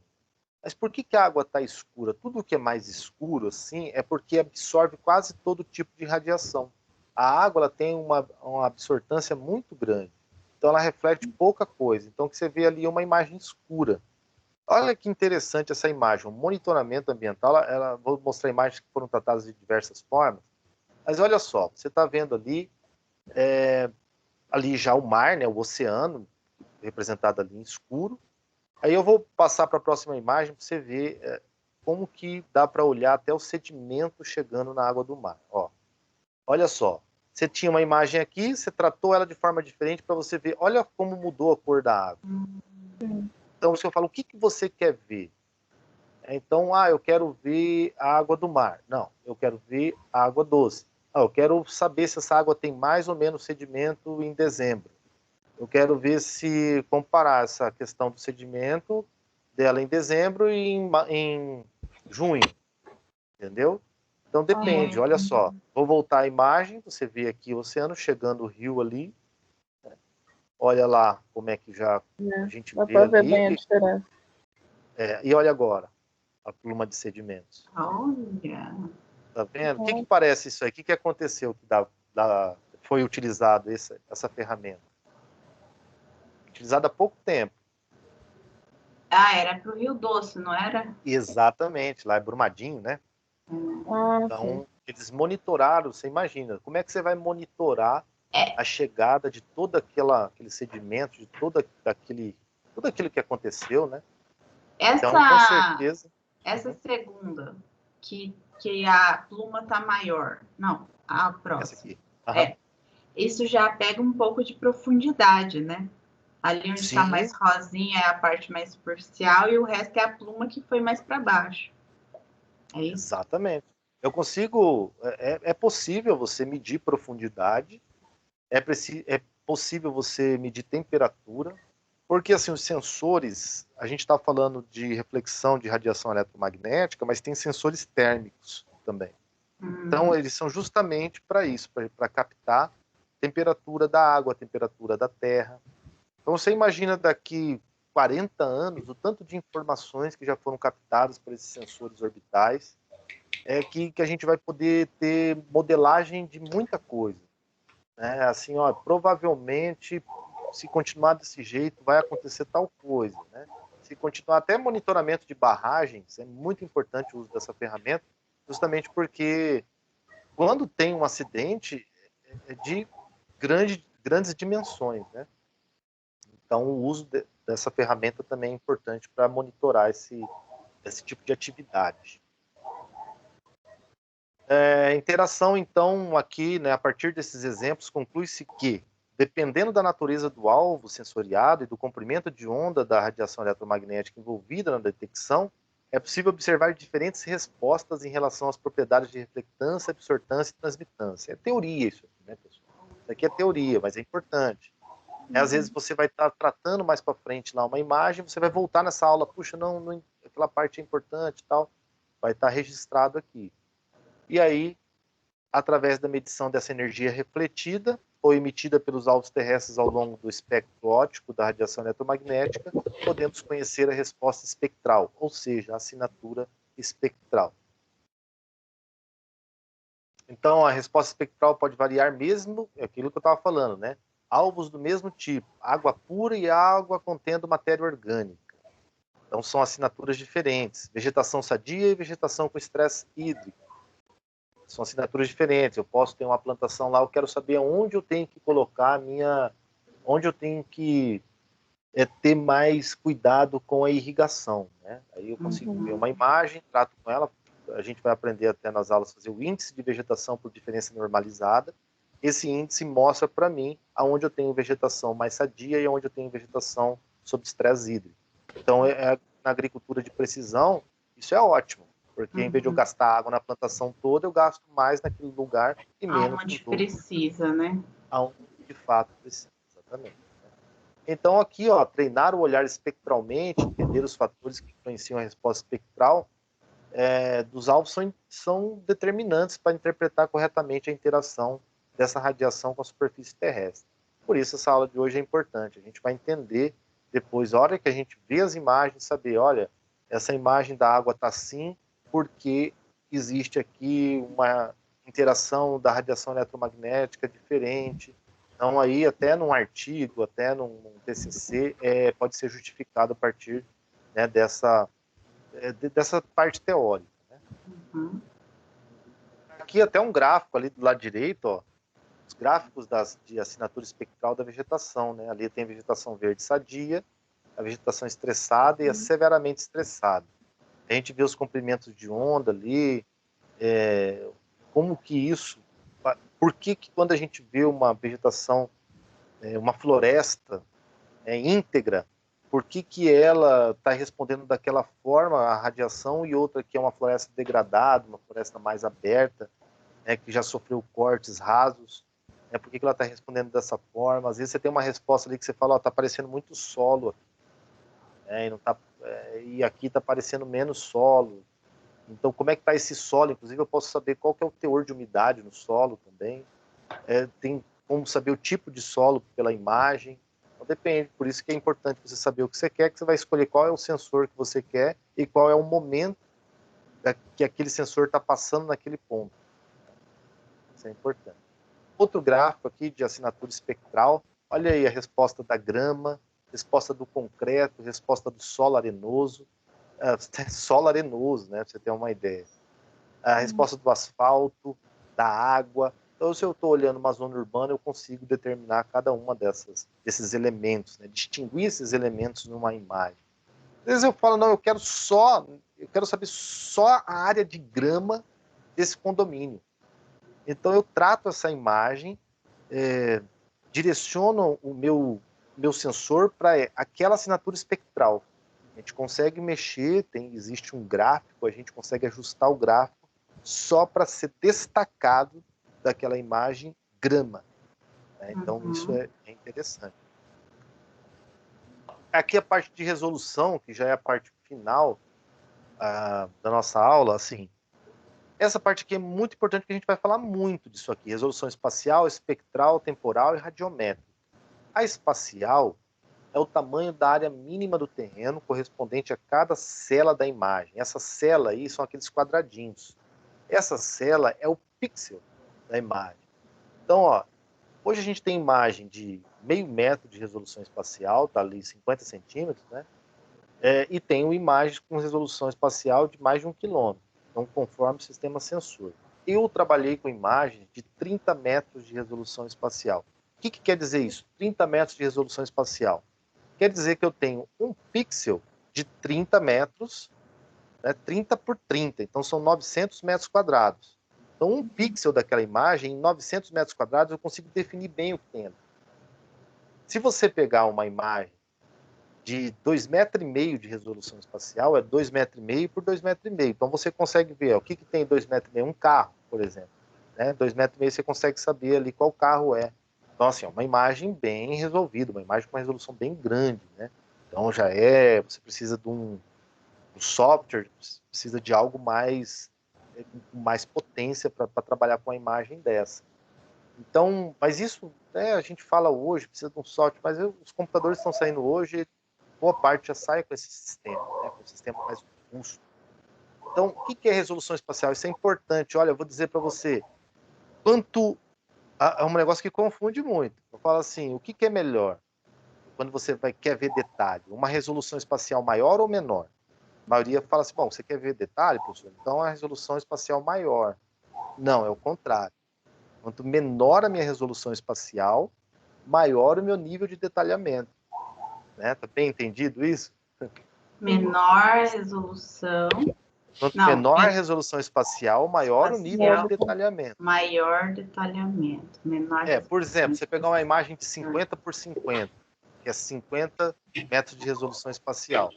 Mas por que a água está escura? Tudo que é mais escuro assim é porque absorve quase todo tipo de radiação. A água ela tem uma absortância muito grande, então ela reflete pouca coisa. Então que você vê ali é uma imagem escura. Olha que interessante essa imagem, um monitoramento ambiental. Vou mostrar imagens que foram tratadas de diversas formas. Mas olha só, você está vendo ali, ali já o mar, né, o oceano, representado ali em escuro. Aí eu vou passar para a próxima imagem para você ver como que dá para olhar até o sedimento chegando na água do mar. Ó, olha só, você tinha uma imagem aqui, você tratou ela de forma diferente para você ver. Olha como mudou a cor da água. Então, se eu falo, o que você quer ver? Então, eu quero ver a água do mar. Não, eu quero ver a água doce. Eu quero saber se essa água tem mais ou menos sedimento em dezembro. Eu quero ver se comparar essa questão do sedimento dela em dezembro e em junho, entendeu? Então depende, olha só. Vou voltar à imagem, você vê aqui o oceano chegando o rio ali. Olha lá como é que já a gente Dá vê pra ver ali. bem a diferença. E olha agora, a pluma de sedimentos. Olha. Tá vendo? O que parece isso aí? O que aconteceu que foi utilizado essa ferramenta? Utilizada há pouco tempo. Era para o Rio Doce, não era? Exatamente, lá é Brumadinho, né? Então, eles monitoraram, você imagina, como é que você vai monitorar a chegada de todo aquele sedimento, de tudo aquilo que aconteceu, né? Então, com certeza... Essa segunda, que a pluma tá maior. Não, a próxima. Essa aqui. Isso já pega um pouco de profundidade, né? Ali onde está mais rosinha é a parte mais superficial e o resto é a pluma que foi mais para baixo. É isso? Exatamente. Eu consigo... É possível você medir profundidade, é possível você medir temperatura, porque assim, os sensores, a gente está falando de reflexão de radiação eletromagnética, mas tem sensores térmicos também. Então, eles são justamente para isso, para captar a temperatura da água, a temperatura da terra. Então, você imagina daqui 40 anos o tanto de informações que já foram captadas por esses sensores orbitais, que a gente vai poder ter modelagem de muita coisa. Né? Assim, provavelmente, se continuar desse jeito, vai acontecer tal coisa. Né? Se continuar até monitoramento de barragens, é muito importante o uso dessa ferramenta, justamente porque quando tem um acidente é de grandes dimensões, né? Então o uso dessa ferramenta também é importante para monitorar esse tipo de atividade. Interação, então, aqui, né, a partir desses exemplos, conclui-se que, dependendo da natureza do alvo sensoriado e do comprimento de onda da radiação eletromagnética envolvida na detecção, é possível observar diferentes respostas em relação às propriedades de reflectância, absortância e transmitância. É teoria isso aqui, né, pessoal? Isso aqui é teoria, mas é importante. Às vezes você vai estar tratando mais para frente lá uma imagem, você vai voltar nessa aula, puxa, não, aquela parte é importante e tal, vai estar registrado aqui. E aí, através da medição dessa energia refletida ou emitida pelos alvos terrestres ao longo do espectro óptico da radiação eletromagnética, podemos conhecer a resposta espectral, ou seja, a assinatura espectral. Então, a resposta espectral pode variar mesmo, é aquilo que eu estava falando, né? Alvos do mesmo tipo, água pura e água contendo matéria orgânica. Então, são assinaturas diferentes. Vegetação sadia e vegetação com estresse hídrico. São assinaturas diferentes. Eu posso ter uma plantação lá, eu quero saber onde eu tenho que colocar onde eu tenho que ter mais cuidado com a irrigação, né? Aí eu consigo ver uma imagem, trato com ela, a gente vai aprender até nas aulas a fazer o índice de vegetação por diferença normalizada. Esse índice mostra para mim aonde eu tenho vegetação mais sadia e aonde eu tenho vegetação sob estresse hídrico. Então, na agricultura de precisão, isso é ótimo, porque em vez de eu gastar água na plantação toda, eu gasto mais naquele lugar e menos Aonde no todo. precisa, né? Aonde de fato precisa, exatamente. Então, aqui, ó, treinar o olhar espectralmente, entender os fatores que influenciam a resposta espectral dos alvos são determinantes para interpretar corretamente a interação dessa radiação com a superfície terrestre. Por isso, essa aula de hoje é importante. A gente vai entender depois, a hora que a gente vê as imagens, saber, olha, essa imagem da água está assim porque existe aqui uma interação da radiação eletromagnética diferente. Então, aí, até num artigo, até num TCC, pode ser justificado a partir, né, dessa parte teórica. Né? Aqui até um gráfico ali do lado direito, ó, os gráficos de assinatura espectral da vegetação. Né? Ali tem a vegetação verde sadia, a vegetação estressada e a severamente estressada. A gente vê os comprimentos de onda ali, como que isso... Por que quando a gente vê uma vegetação, uma floresta íntegra, por que ela está respondendo daquela forma à radiação e outra que é uma floresta degradada, uma floresta mais aberta, que já sofreu cortes rasos, por que ela está respondendo dessa forma? Às vezes você tem uma resposta ali que você fala, está parecendo muito solo, e aqui está parecendo menos solo. Então, como é que está esse solo? Inclusive, eu posso saber qual que é o teor de umidade no solo também. Tem como saber o tipo de solo pela imagem. Então, depende. Por isso que é importante você saber o que você quer, que você vai escolher qual é o sensor que você quer e qual é o momento que aquele sensor está passando naquele ponto. Isso é importante. Outro gráfico aqui de assinatura espectral. Olha aí a resposta da grama, resposta do concreto, resposta do solo arenoso. Solo arenoso, né? Pra você ter uma ideia. A resposta do asfalto, da água. Então, se eu estou olhando uma zona urbana, eu consigo determinar cada uma desses elementos, né? Distinguir esses elementos numa imagem. Às vezes eu falo, não, eu quero saber só a área de grama desse condomínio. Então, eu trato essa imagem, direciono o meu sensor para aquela assinatura espectral. A gente consegue mexer, existe um gráfico, a gente consegue ajustar o gráfico só para ser destacado daquela imagem grama. Né? Então, isso é interessante. Aqui a parte de resolução, que já é a parte final da nossa aula, assim, essa parte aqui é muito importante, porque a gente vai falar muito disso aqui, resolução espacial, espectral, temporal e radiométrica. A espacial é o tamanho da área mínima do terreno correspondente a cada cela da imagem. Essa cela aí são aqueles quadradinhos. Essa cela é o pixel da imagem. Então, ó, hoje a gente tem imagem de meio metro de resolução espacial, tá ali 50 centímetros, né? E tem imagens com resolução espacial de mais de 1 quilômetro, então conforme o sistema sensor. Eu trabalhei com imagens de 30 metros de resolução espacial. O que quer dizer isso? 30 metros de resolução espacial. Quer dizer que eu tenho um pixel de 30 metros, né, 30 por 30, então são 900 metros quadrados. Então, um pixel daquela imagem, em 900 metros quadrados, eu consigo definir bem o que tem. Se você pegar uma imagem de 2,5 metros de resolução espacial, é 2,5 metros por 2,5 metros. Então, você consegue ver o que tem 2,5 metros. Um carro, por exemplo. Né? 2,5 metros você consegue saber ali qual carro é. Então, assim, é uma imagem bem resolvida, uma imagem com uma resolução bem grande, né? Então, você precisa de um software, precisa de algo com mais potência para trabalhar com uma imagem dessa. Então, mas isso, né, a gente fala hoje, precisa de um software, mas os computadores estão saindo hoje, boa parte já sai com esse sistema, né, com um sistema mais robusto. Então, o que é resolução espacial? Isso é importante. Olha, eu vou dizer para você, é um negócio que confunde muito. Eu falo assim, o que é melhor? Quando você quer ver detalhe, uma resolução espacial maior ou menor? A maioria fala assim, bom, você quer ver detalhe, professor? Então a resolução espacial maior. Não, é o contrário. Quanto menor a minha resolução espacial, maior o meu nível de detalhamento. Né? Tá bem entendido isso? Menor resolução. Quanto menor a resolução espacial, maior o nível de detalhamento. Maior detalhamento. Menor por exemplo, você pegar uma imagem de 50 por 50. que é 50 metros de resolução espacial.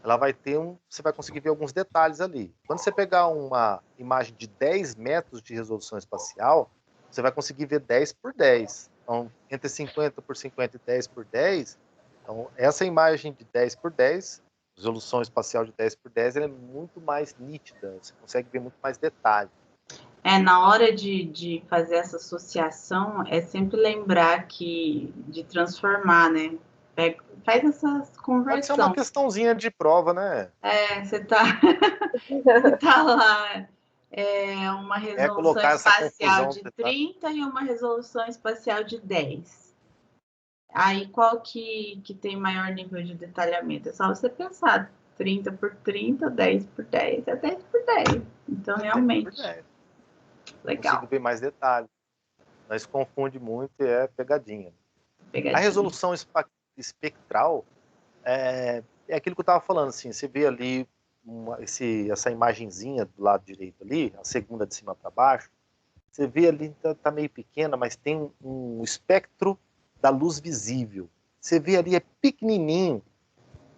Ela vai ter você vai conseguir ver alguns detalhes ali. Quando você pegar uma imagem de 10 metros de resolução espacial, você vai conseguir ver 10 por 10. Então, entre 50 por 50 e 10 por 10, então, essa imagem de 10 por 10, resolução espacial de 10 por 10, ela é muito mais nítida, você consegue ver muito mais detalhe. Na hora de fazer essa associação, é sempre lembrar de transformar, né? Faz essas Pode ser uma conversão. questãozinha de prova, né? Você tá lá, uma resolução Colocar essa espacial confusão. de 30 e uma resolução espacial de 10. Aí, qual que tem maior nível de detalhamento? É só você pensar, 30 por 30, 10 por 10, é 10 por 10. Então, realmente, 10. legal. Consigo ver mais detalhes. Mas confunde muito e é pegadinha. Pegadinha. A resolução espectral é aquilo que eu estava falando, assim, você vê ali essa imagenzinha do lado direito ali, a segunda de cima para baixo, você vê ali, tá meio pequena, mas tem um espectro da luz visível. Você vê ali, é pequenininho,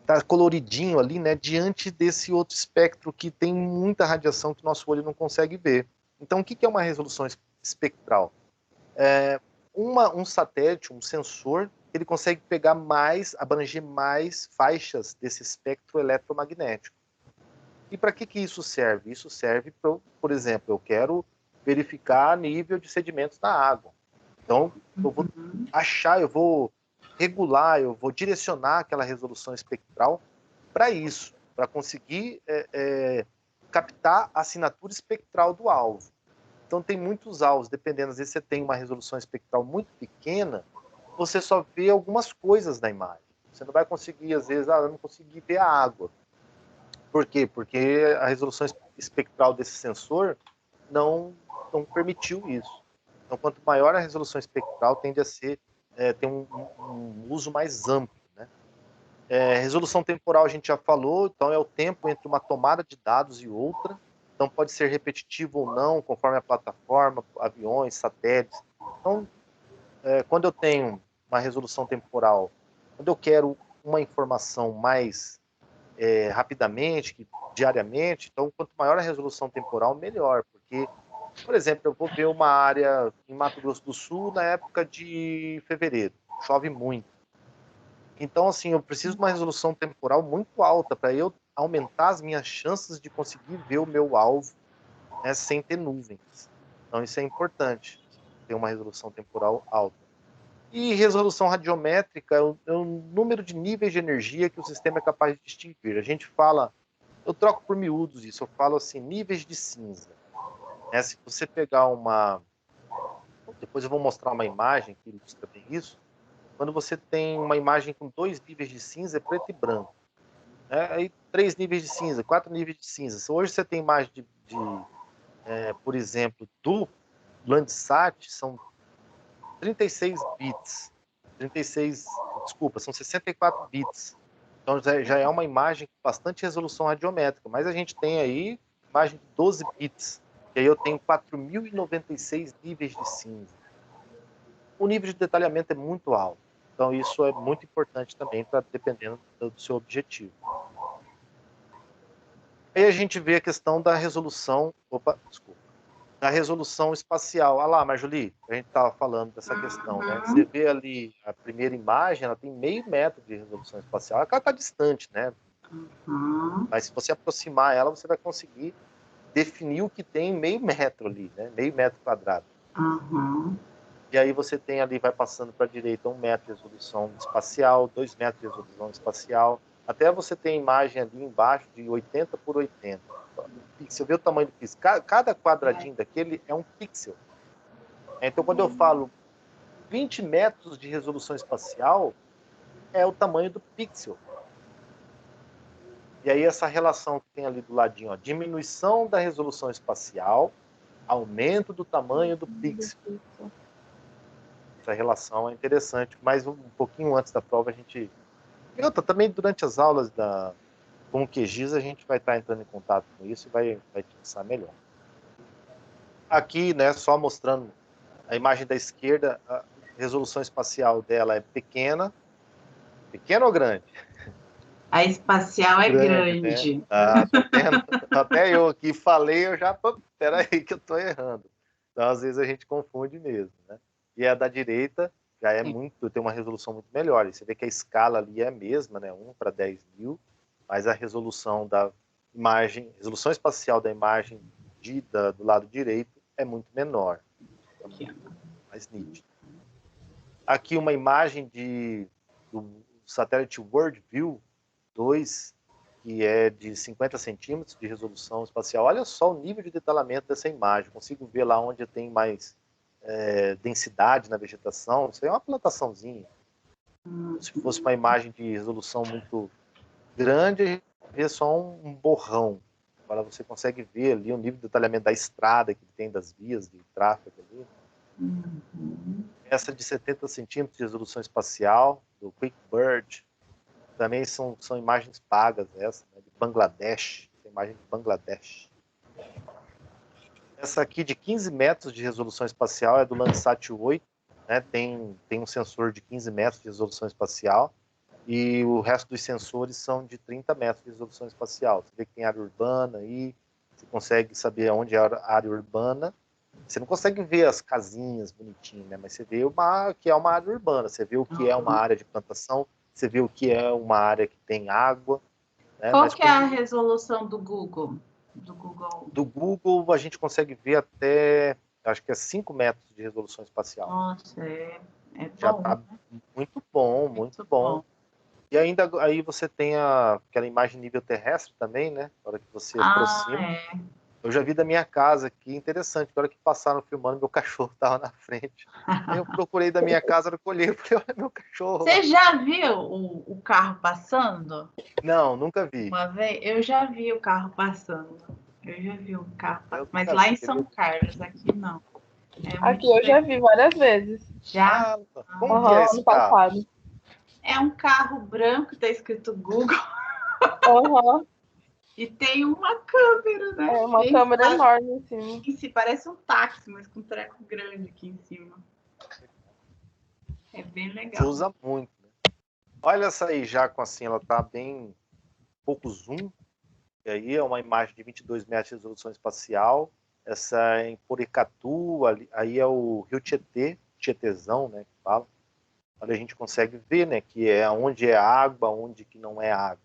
tá coloridinho ali, né, diante desse outro espectro que tem muita radiação que o nosso olho não consegue ver. Então, o que é uma resolução espectral? Um satélite, um sensor, ele consegue pegar abranger mais faixas desse espectro eletromagnético. E para que isso serve? Isso serve, por exemplo, eu quero verificar nível de sedimentos na água. Então, eu vou eu vou regular, eu vou direcionar aquela resolução espectral para isso, para conseguir captar a assinatura espectral do alvo. Então, tem muitos alvos, dependendo, às vezes você tem uma resolução espectral muito pequena, você só vê algumas coisas na imagem. Você não vai conseguir, às vezes, eu não consegui ver a água. Por quê? Porque a resolução espectral desse sensor não permitiu isso. Então, quanto maior a resolução espectral, tende a ter um uso mais amplo. Né? Resolução temporal a gente já falou, então é o tempo entre uma tomada de dados e outra. Então, pode ser repetitivo ou não, conforme a plataforma, aviões, satélites. Então, quando eu tenho uma resolução temporal, quando eu quero uma informação mais rapidamente, diariamente, então, quanto maior a resolução temporal, melhor. Porque, por exemplo, eu vou ver uma área em Mato Grosso do Sul na época de fevereiro, chove muito. Então, assim, eu preciso de uma resolução temporal muito alta para eu aumentar as minhas chances de conseguir ver o meu alvo, né, sem ter nuvens. Então, isso é importante, ter uma resolução temporal alta. E resolução radiométrica é o número de níveis de energia que o sistema é capaz de distinguir. A gente fala, eu troco por miúdos isso, eu falo assim, níveis de cinza. Se você pegar depois eu vou mostrar uma imagem que ilustra bem isso. Quando você tem uma imagem com 2 níveis de cinza, é preto e branco. Aí 3 níveis de cinza, 4 níveis de cinza. Se hoje você tem imagem por exemplo, do Landsat, são 36 bits. São 64 bits. Então já é uma imagem com bastante resolução radiométrica, mas a gente tem aí imagem de 12 bits, e aí eu tenho 4.096 níveis de cinza. O nível de detalhamento é muito alto, então isso é muito importante também, dependendo do seu objetivo. Aí a gente vê a questão da resolução, da resolução espacial. Olha lá, Marjolie, a gente estava falando dessa questão, né? Você vê ali a primeira imagem, ela tem 0,5 metro de resolução espacial. Ela está distante, né? Mas se você aproximar ela, você vai conseguir definir o que tem 0,5 metro ali, né? 0,5 metro quadrado. E aí você tem ali, vai passando para a direita, 1 metro de resolução espacial, 2 metros de resolução espacial, até você ter a imagem ali embaixo de 80 por 80. Pixel, vê o tamanho do pixel. Cada quadradinho daquele é um pixel. Então, quando eu falo 20 metros de resolução espacial, é o tamanho do pixel. E aí essa relação que tem ali do ladinho, ó, diminuição da resolução espacial, aumento do tamanho do pixel. Essa relação é interessante, mas um pouquinho antes da prova a gente... E outra, também durante as aulas com o QGIS a gente vai estar entrando em contato com isso e vai pensar melhor. Aqui, né, só mostrando a imagem da esquerda, a resolução espacial dela é pequena, Pequeno ou grande? A espacial é Grande, grande. né? Ah, tá vendo? Até eu aqui falei, eu já... Peraí que eu tô errando. Então, às vezes, a gente confunde mesmo, né? E a da direita já é muito... Tem uma resolução muito melhor. E você vê que a escala ali é a mesma, né? 1 para 10.000, mas a resolução da imagem... Resolução espacial da imagem do lado direito é muito menor. É muito mais nítido. Aqui uma imagem do satélite Worldview 2, que é de 50 centímetros de resolução espacial. Olha só o nível de detalhamento dessa imagem. Consigo ver lá onde tem mais densidade na vegetação. Isso aí é uma plantaçãozinha. Se fosse uma imagem de resolução muito grande, a gente vê só um borrão. Agora você consegue ver ali o nível de detalhamento da estrada que tem, das vias de tráfego ali. Essa de 70 centímetros de resolução espacial, do QuickBird, também são imagens pagas, essa, né, de Bangladesh, essa imagem de Bangladesh. Essa aqui de 15 metros de resolução espacial é do Landsat 8, né, tem um sensor de 15 metros de resolução espacial, e o resto dos sensores são de 30 metros de resolução espacial. Você vê que tem área urbana aí, você consegue saber onde é a área urbana. Você não consegue ver as casinhas bonitinhas, né? Mas você vê que é uma área urbana, você vê o que é uma área de plantação, você vê o que é uma área que tem água. Né? Qual que é a resolução do Google? Do Google a gente consegue ver até, acho que é 5 metros de resolução espacial. Nossa, é Já bom. está Né? muito bom, muito bom. E ainda aí você tem aquela imagem nível terrestre também, né? Na hora que você aproxima. Eu já vi da minha casa aqui, interessante, na hora que passaram filmando, meu cachorro estava na frente. Aí eu procurei da minha casa, eu colhei, falei, olha meu cachorro. Você já viu o carro passando? Não, nunca vi. Uma vez, eu já vi o carro passando. Eu já vi o carro passando, mas lá em São Carlos, aqui não. Aqui eu já vi várias vezes. Já? Como que é esse carro? Passado. É um carro branco, tá escrito Google. E tem uma câmera, né? É uma câmera enorme em cima. Parece um táxi, mas com um treco grande aqui em cima. É bem legal. Você usa muito, né? Olha essa aí já com assim, ela tá bem pouco zoom. E aí é uma imagem de 22 metros de resolução espacial. Essa é em Poricatu, aí é o Rio Tietê, Tietezão, né, que fala. Olha, a gente consegue ver, né, que é onde é água, onde que não é água.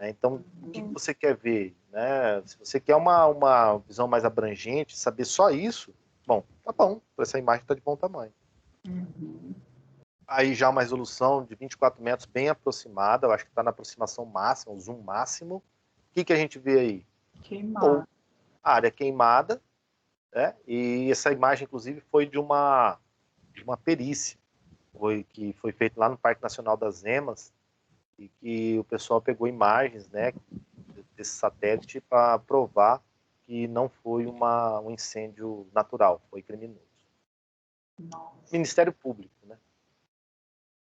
Então, o que você quer ver? Né? Se você quer uma visão mais abrangente, saber só isso, bom, tá bom, essa imagem está de bom tamanho. Aí já uma resolução de 24 metros bem aproximada, eu acho que está na aproximação máxima, o zoom máximo. O que a gente vê aí? Queimada. A área queimada, né? E essa imagem, inclusive, foi de uma perícia, que foi feita lá no Parque Nacional das Emas, e que o pessoal pegou imagens, né, desse satélite para provar que não foi um incêndio natural, foi criminoso. Nossa. Ministério Público, né?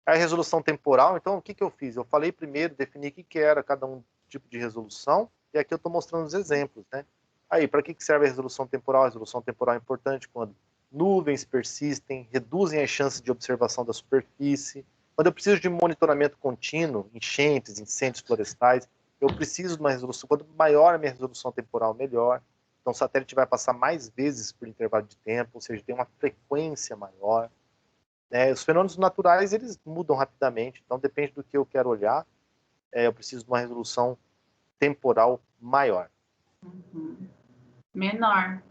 A resolução temporal, então, o que eu fiz? Eu falei primeiro, defini o que era cada um tipo de resolução, e aqui eu estou mostrando os exemplos, né? Aí, para que serve a resolução temporal? A resolução temporal é importante quando nuvens persistem, reduzem as chances de observação da superfície. Quando eu preciso de monitoramento contínuo, enchentes, incêndios florestais, eu preciso de uma resolução. Quanto maior a minha resolução temporal, melhor. Então, o satélite vai passar mais vezes por intervalo de tempo, ou seja, tem uma frequência maior. Os fenômenos naturais, eles mudam rapidamente, então depende do que eu quero olhar. Eu preciso de uma resolução temporal maior. Menor.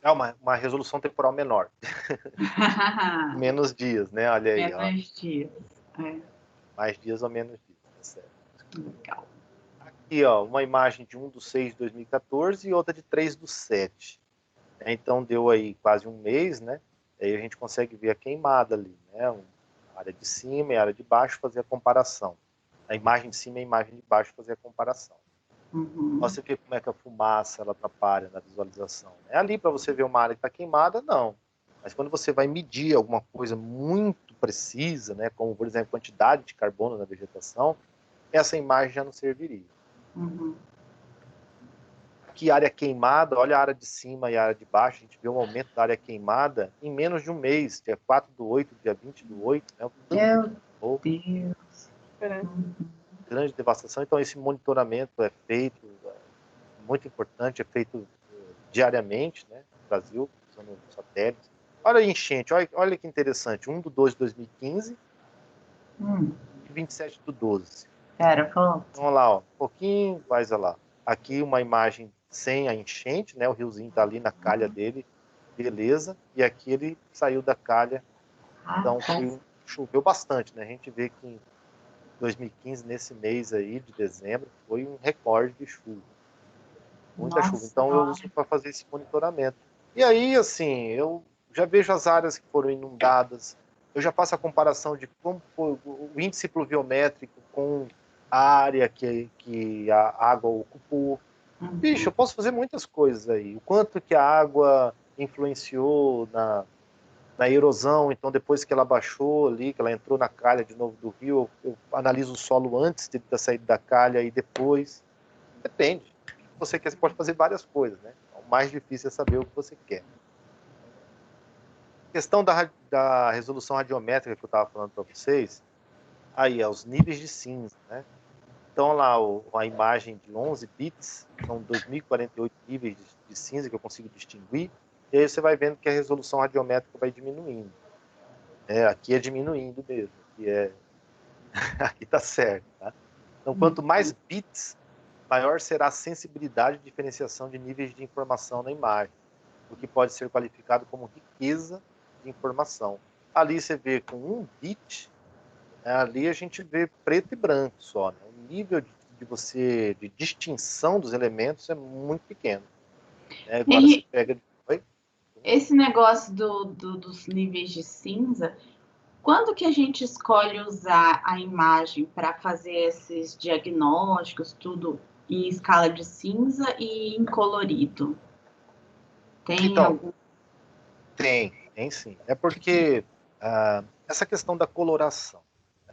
É uma resolução temporal menor. Menos dias, né? Olha aí. Menos dias. Mais dias ou menos dias. Tá certo. Legal. Aqui, ó, uma imagem de 1/6 de 2014 e outra de 3/7. Então deu aí quase um mês, né? Aí a gente consegue ver a queimada ali, né? A área de cima e a área de baixo, fazer a comparação. A imagem de cima e a imagem de baixo, fazer a comparação. Você vê como é que a fumaça ela atrapalha na visualização. É ali para você ver uma área que está queimada, não. Mas quando você vai medir alguma coisa muito precisa, né, como, por exemplo, a quantidade de carbono na vegetação, essa imagem já não serviria. Aqui, área queimada, olha a área de cima e a área de baixo, a gente vê um aumento da área queimada em menos de um mês, dia 4/8, dia 20/8. Né? Deus. Grande devastação. Então, esse monitoramento é feito, muito importante, é feito diariamente, né, no Brasil, usando satélites. Olha a enchente, olha que interessante, 1/2/2015 e 27/12. Pera, falou. Então, olha lá, ó, um pouquinho, vai lá. Aqui uma imagem sem a enchente, né, o riozinho tá ali na calha dele, beleza, e aqui ele saiu da calha, então choveu bastante, né, a gente vê que em 2015, nesse mês aí de dezembro, foi um recorde de chuva. Muita chuva. Então eu uso para fazer esse monitoramento. E aí, assim, eu já vejo as áreas que foram inundadas, eu já faço a comparação de como foi o índice pluviométrico com a área que a água ocupou. Bicho, eu posso fazer muitas coisas aí. O quanto que a água influenciou na erosão, então depois que ela baixou ali, que ela entrou na calha de novo do rio, eu analiso o solo antes de ter saído da calha e depois. Depende. Você quer, você pode fazer várias coisas, né? O mais difícil é saber o que você quer. A questão da resolução radiométrica que eu estava falando para vocês, aí, os níveis de cinza, né? Então lá, a imagem de 11 bits, são 2048 níveis de cinza que eu consigo distinguir, e aí você vai vendo que a resolução radiométrica vai diminuindo. Aqui é diminuindo mesmo, aqui tá certo, tá? Então, quanto mais bits, maior será a sensibilidade e diferenciação de níveis de informação na imagem, o que pode ser qualificado como riqueza de informação. Ali você vê com 1 bit, ali a gente vê preto e branco só, né? O nível de distinção dos elementos é muito pequeno. Agora você pega... Oi? Esse negócio dos níveis de cinza, quando que a gente escolhe usar a imagem para fazer esses diagnósticos, tudo em escala de cinza e em colorido? Tem então, algum? Tem sim. É porque essa questão da coloração,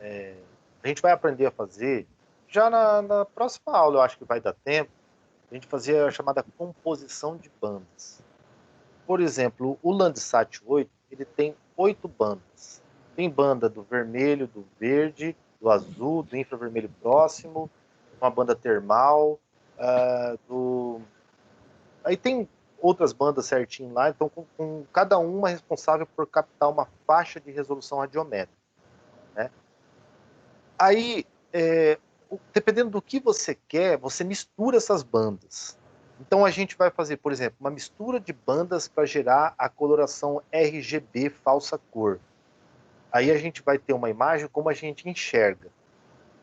a gente vai aprender a fazer já na próxima aula, eu acho que vai dar tempo, a gente fazer a chamada composição de bandas. Por exemplo, o Landsat 8, ele tem 8 bandas. Tem banda do vermelho, do verde, do azul, do infravermelho próximo, uma banda termal, aí tem outras bandas certinho lá, então com cada uma responsável por captar uma faixa de resolução radiométrica, né? Aí, dependendo do que você quer, você mistura essas bandas. Então a gente vai fazer, por exemplo, uma mistura de bandas para gerar a coloração RGB falsa cor. Aí a gente vai ter uma imagem como a gente enxerga.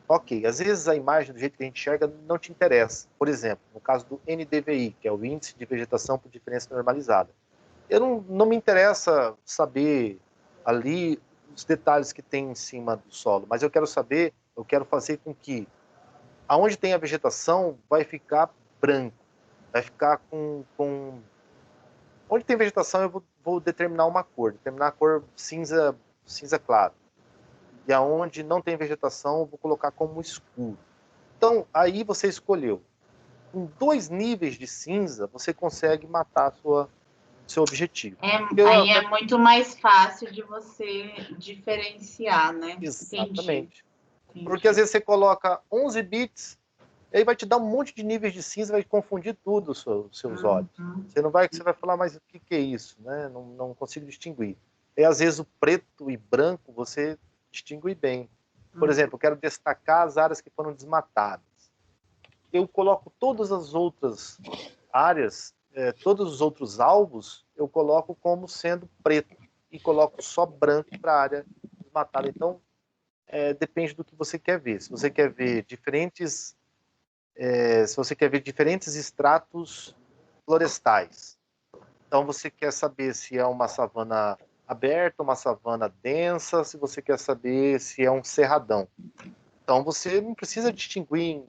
Ok, às vezes a imagem do jeito que a gente enxerga não te interessa. Por exemplo, no caso do NDVI, que é o Índice de Vegetação por Diferença Normalizada. Não me interessa saber ali os detalhes que tem em cima do solo, mas eu quero fazer com que aonde tem a vegetação vai ficar branco, vai ficar com... Onde tem vegetação eu vou determinar uma cor, determinar a cor cinza claro. E aonde não tem vegetação, eu vou colocar como escuro. Então, aí você escolheu. Com 2 níveis de cinza, você consegue matar seu objetivo. Aí é muito mais fácil de você diferenciar, né? Exatamente. Entendi. Porque às vezes você coloca 11 bits, aí vai te dar um monte de níveis de cinza, vai confundir tudo os seus olhos. Você vai falar, mas o que é isso? Né? Não consigo distinguir. E às vezes o preto e branco você distingue bem. Por exemplo, eu quero destacar as áreas que foram desmatadas. Eu coloco todas as outras áreas, todos os outros alvos, eu coloco como sendo preto e coloco só branco para a área desmatada. Então, depende do que você quer ver. Se você quer ver diferentes estratos florestais, então você quer saber se é uma savana aberta, uma savana densa, se você quer saber se é um cerradão. Então você não precisa distinguir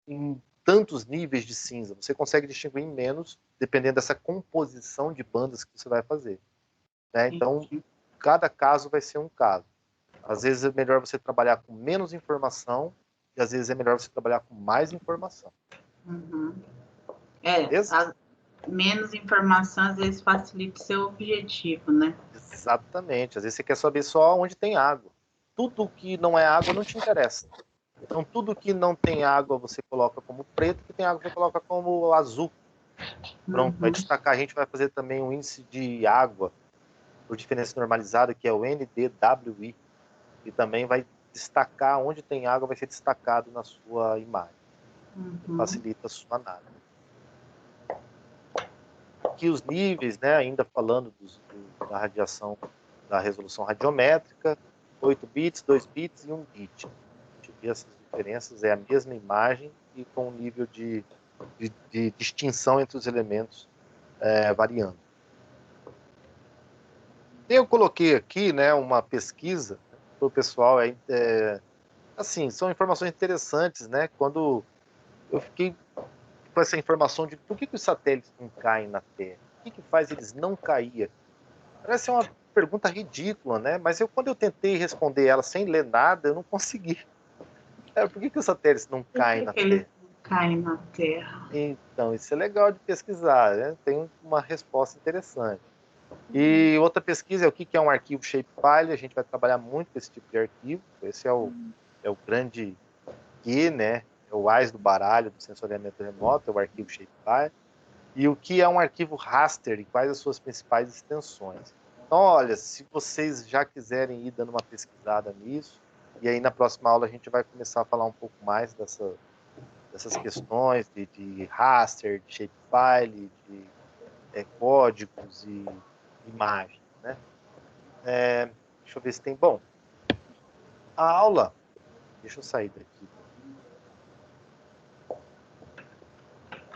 em tantos níveis de cinza, você consegue distinguir em menos, dependendo dessa composição de bandas que você vai fazer. Né? Então, cada caso vai ser um caso. Às vezes é melhor você trabalhar com menos informação, e às vezes é melhor você trabalhar com mais informação. Menos informação às vezes facilita o seu objetivo, né? Exatamente. Às vezes você quer saber só onde tem água. tudo que não é água não te interessa. Então, tudo que não tem água você coloca como preto, que tem água você coloca como azul. Pronto, vai destacar. A gente vai fazer também um índice de água por diferença normalizada, que é o NDWI, e também vai destacar onde tem água, vai ser destacado na sua imagem. Facilita a sua análise. Aqui os níveis, né, ainda falando da radiação, da resolução radiométrica, 8 bits, 2 bits e 1 bit. A gente vê essas diferenças, é a mesma imagem e com um nível de distinção entre os elementos variando. Eu coloquei aqui, né, uma pesquisa para o pessoal, assim, são informações interessantes, né, quando eu fiquei com essa informação de por que os satélites não caem na Terra, o que faz eles não caírem. Parece uma pergunta ridícula, né, mas quando eu tentei responder ela sem ler nada, eu não consegui. Por que os satélites não caem na Terra? Eles não caem na Terra. Então, isso é legal de pesquisar, né? Tem uma resposta interessante. E outra pesquisa é o que é um arquivo shapefile. A gente vai trabalhar muito com esse tipo de arquivo. Esse é o grande Q, né? É o AIS do baralho do sensoriamento remoto, é o arquivo shapefile. E o que é um arquivo raster e quais as suas principais extensões. Então, olha, se vocês já quiserem ir dando uma pesquisada nisso, e aí na próxima aula a gente vai começar a falar um pouco mais dessas questões de raster, de shapefile, de códigos e imagens, né? Deixa eu ver se tem... Bom, a aula... Deixa eu sair daqui.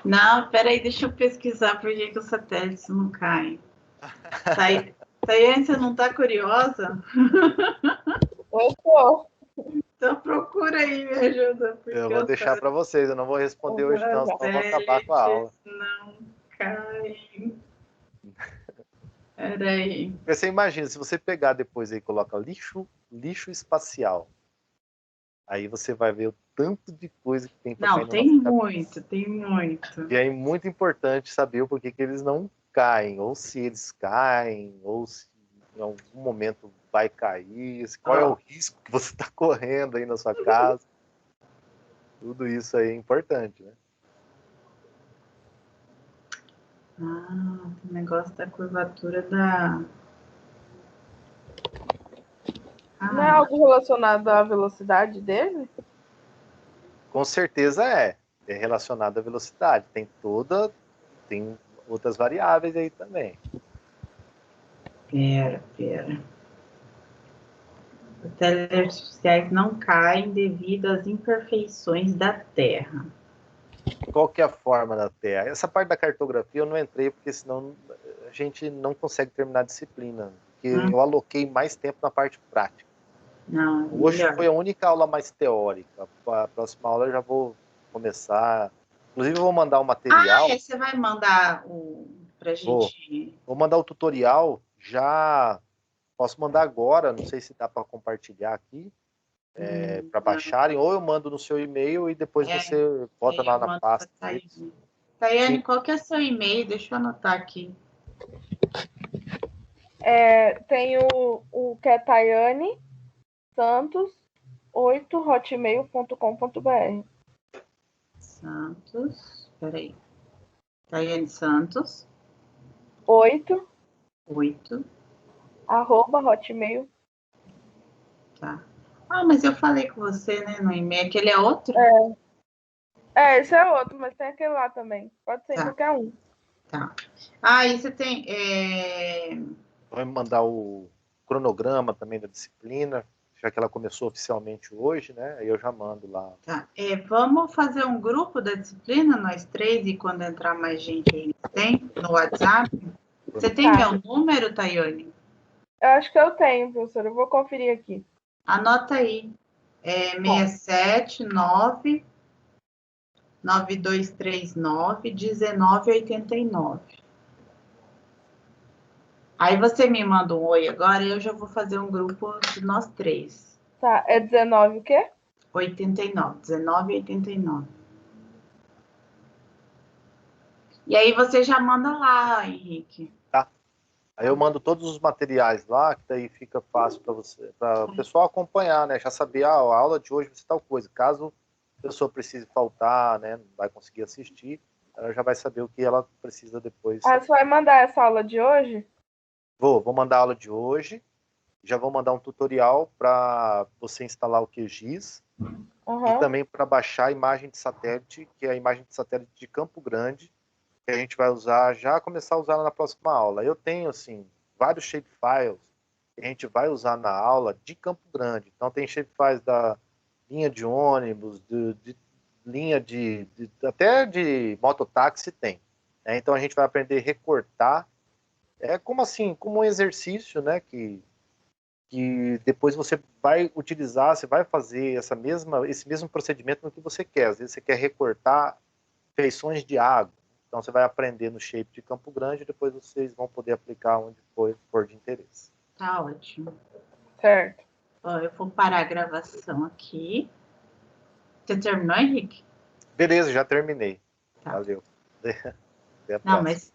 Não, peraí, deixa eu pesquisar por que os satélites não caem. Tayane, você não está curiosa? Eu tô. Então procura aí, me ajuda. Eu vou deixar para vocês, eu não vou responder hoje não, senão eu vou acabar com a aula. Não caem. Peraí. Você imagina, se você pegar depois aí e coloca lixo espacial, aí você vai ver o tanto de coisa que tem para cair na nossa cabeça. Tem muito. E é muito importante saber o porquê que eles não caem, ou se eles caem, ou se em algum momento vai cair, qual é o risco que você está correndo aí na sua casa. Tudo isso aí é importante, né? O negócio da curvatura da... Não é algo relacionado à velocidade dele? Com certeza é relacionado à velocidade. Tem outras variáveis aí também. Pera. Os satélites artificiais não caem devido às imperfeições da Terra. Qual que é a forma da Terra? Essa parte da cartografia eu não entrei, porque senão a gente não consegue terminar a disciplina. Porque eu aloquei mais tempo na parte prática. Não, hoje foi a única aula mais teórica. A próxima aula eu já vou começar. Inclusive, eu vou mandar o material. Você vai mandar pra gente? Vou mandar o tutorial já. Posso mandar agora, não sei se dá para compartilhar aqui, para baixarem, ou eu mando no seu e-mail e depois você bota lá na pasta. Tayane, qual que é seu e-mail? Deixa eu anotar aqui. Tem o que é Tayane Santos 8hotmail.com.br. Santos, peraí. Tayane Santos 8 @hotmail. Tá. Mas eu falei com você, né, no e-mail. Aquele é outro? Esse é outro, mas tem aquele lá também. Pode ser qualquer um. Tá. E você tem... Vai me mandar o cronograma também da disciplina, já que ela começou oficialmente hoje, né? Aí eu já mando lá. Tá. Vamos fazer um grupo da disciplina, nós três, e quando entrar mais gente a gente tem, no WhatsApp. Você tem meu número, Tayane? Eu acho que eu tenho, professora. Eu vou conferir aqui. Anota aí. 679 9239 1989. Aí você me manda um oi agora e eu já vou fazer um grupo de nós três. Tá, é 19 o quê? 89, 1989. E aí você já manda lá, Henrique. Tá. Aí eu mando todos os materiais lá, que daí fica fácil para o pessoal acompanhar, né? Já saber, a aula de hoje vai ser tal coisa. Caso a pessoa precise faltar, né? Não vai conseguir assistir, ela já vai saber o que ela precisa depois. Você vai mandar essa aula de hoje? Vou mandar a aula de hoje. Já vou mandar um tutorial para você instalar o QGIS e também para baixar a imagem de satélite, que é a imagem de satélite de Campo Grande, que a gente vai usar, já começar a usar na próxima aula. Eu tenho, assim, vários shapefiles que a gente vai usar na aula de Campo Grande. Então, tem shapefiles da linha de ônibus, de linha até de mototáxi tem. Né? Então, a gente vai aprender a recortar. É como assim, como um exercício, né, que depois você vai utilizar, você vai fazer esse mesmo procedimento no que você quer. Às vezes você quer recortar feições de água. Então você vai aprender no shape de Campo Grande e depois vocês vão poder aplicar onde for de interesse. Tá ótimo. Certo. Ó, eu vou parar a gravação aqui. Você terminou, Henrique? Beleza, já terminei. Tá. Valeu. Até a Não, próxima. mas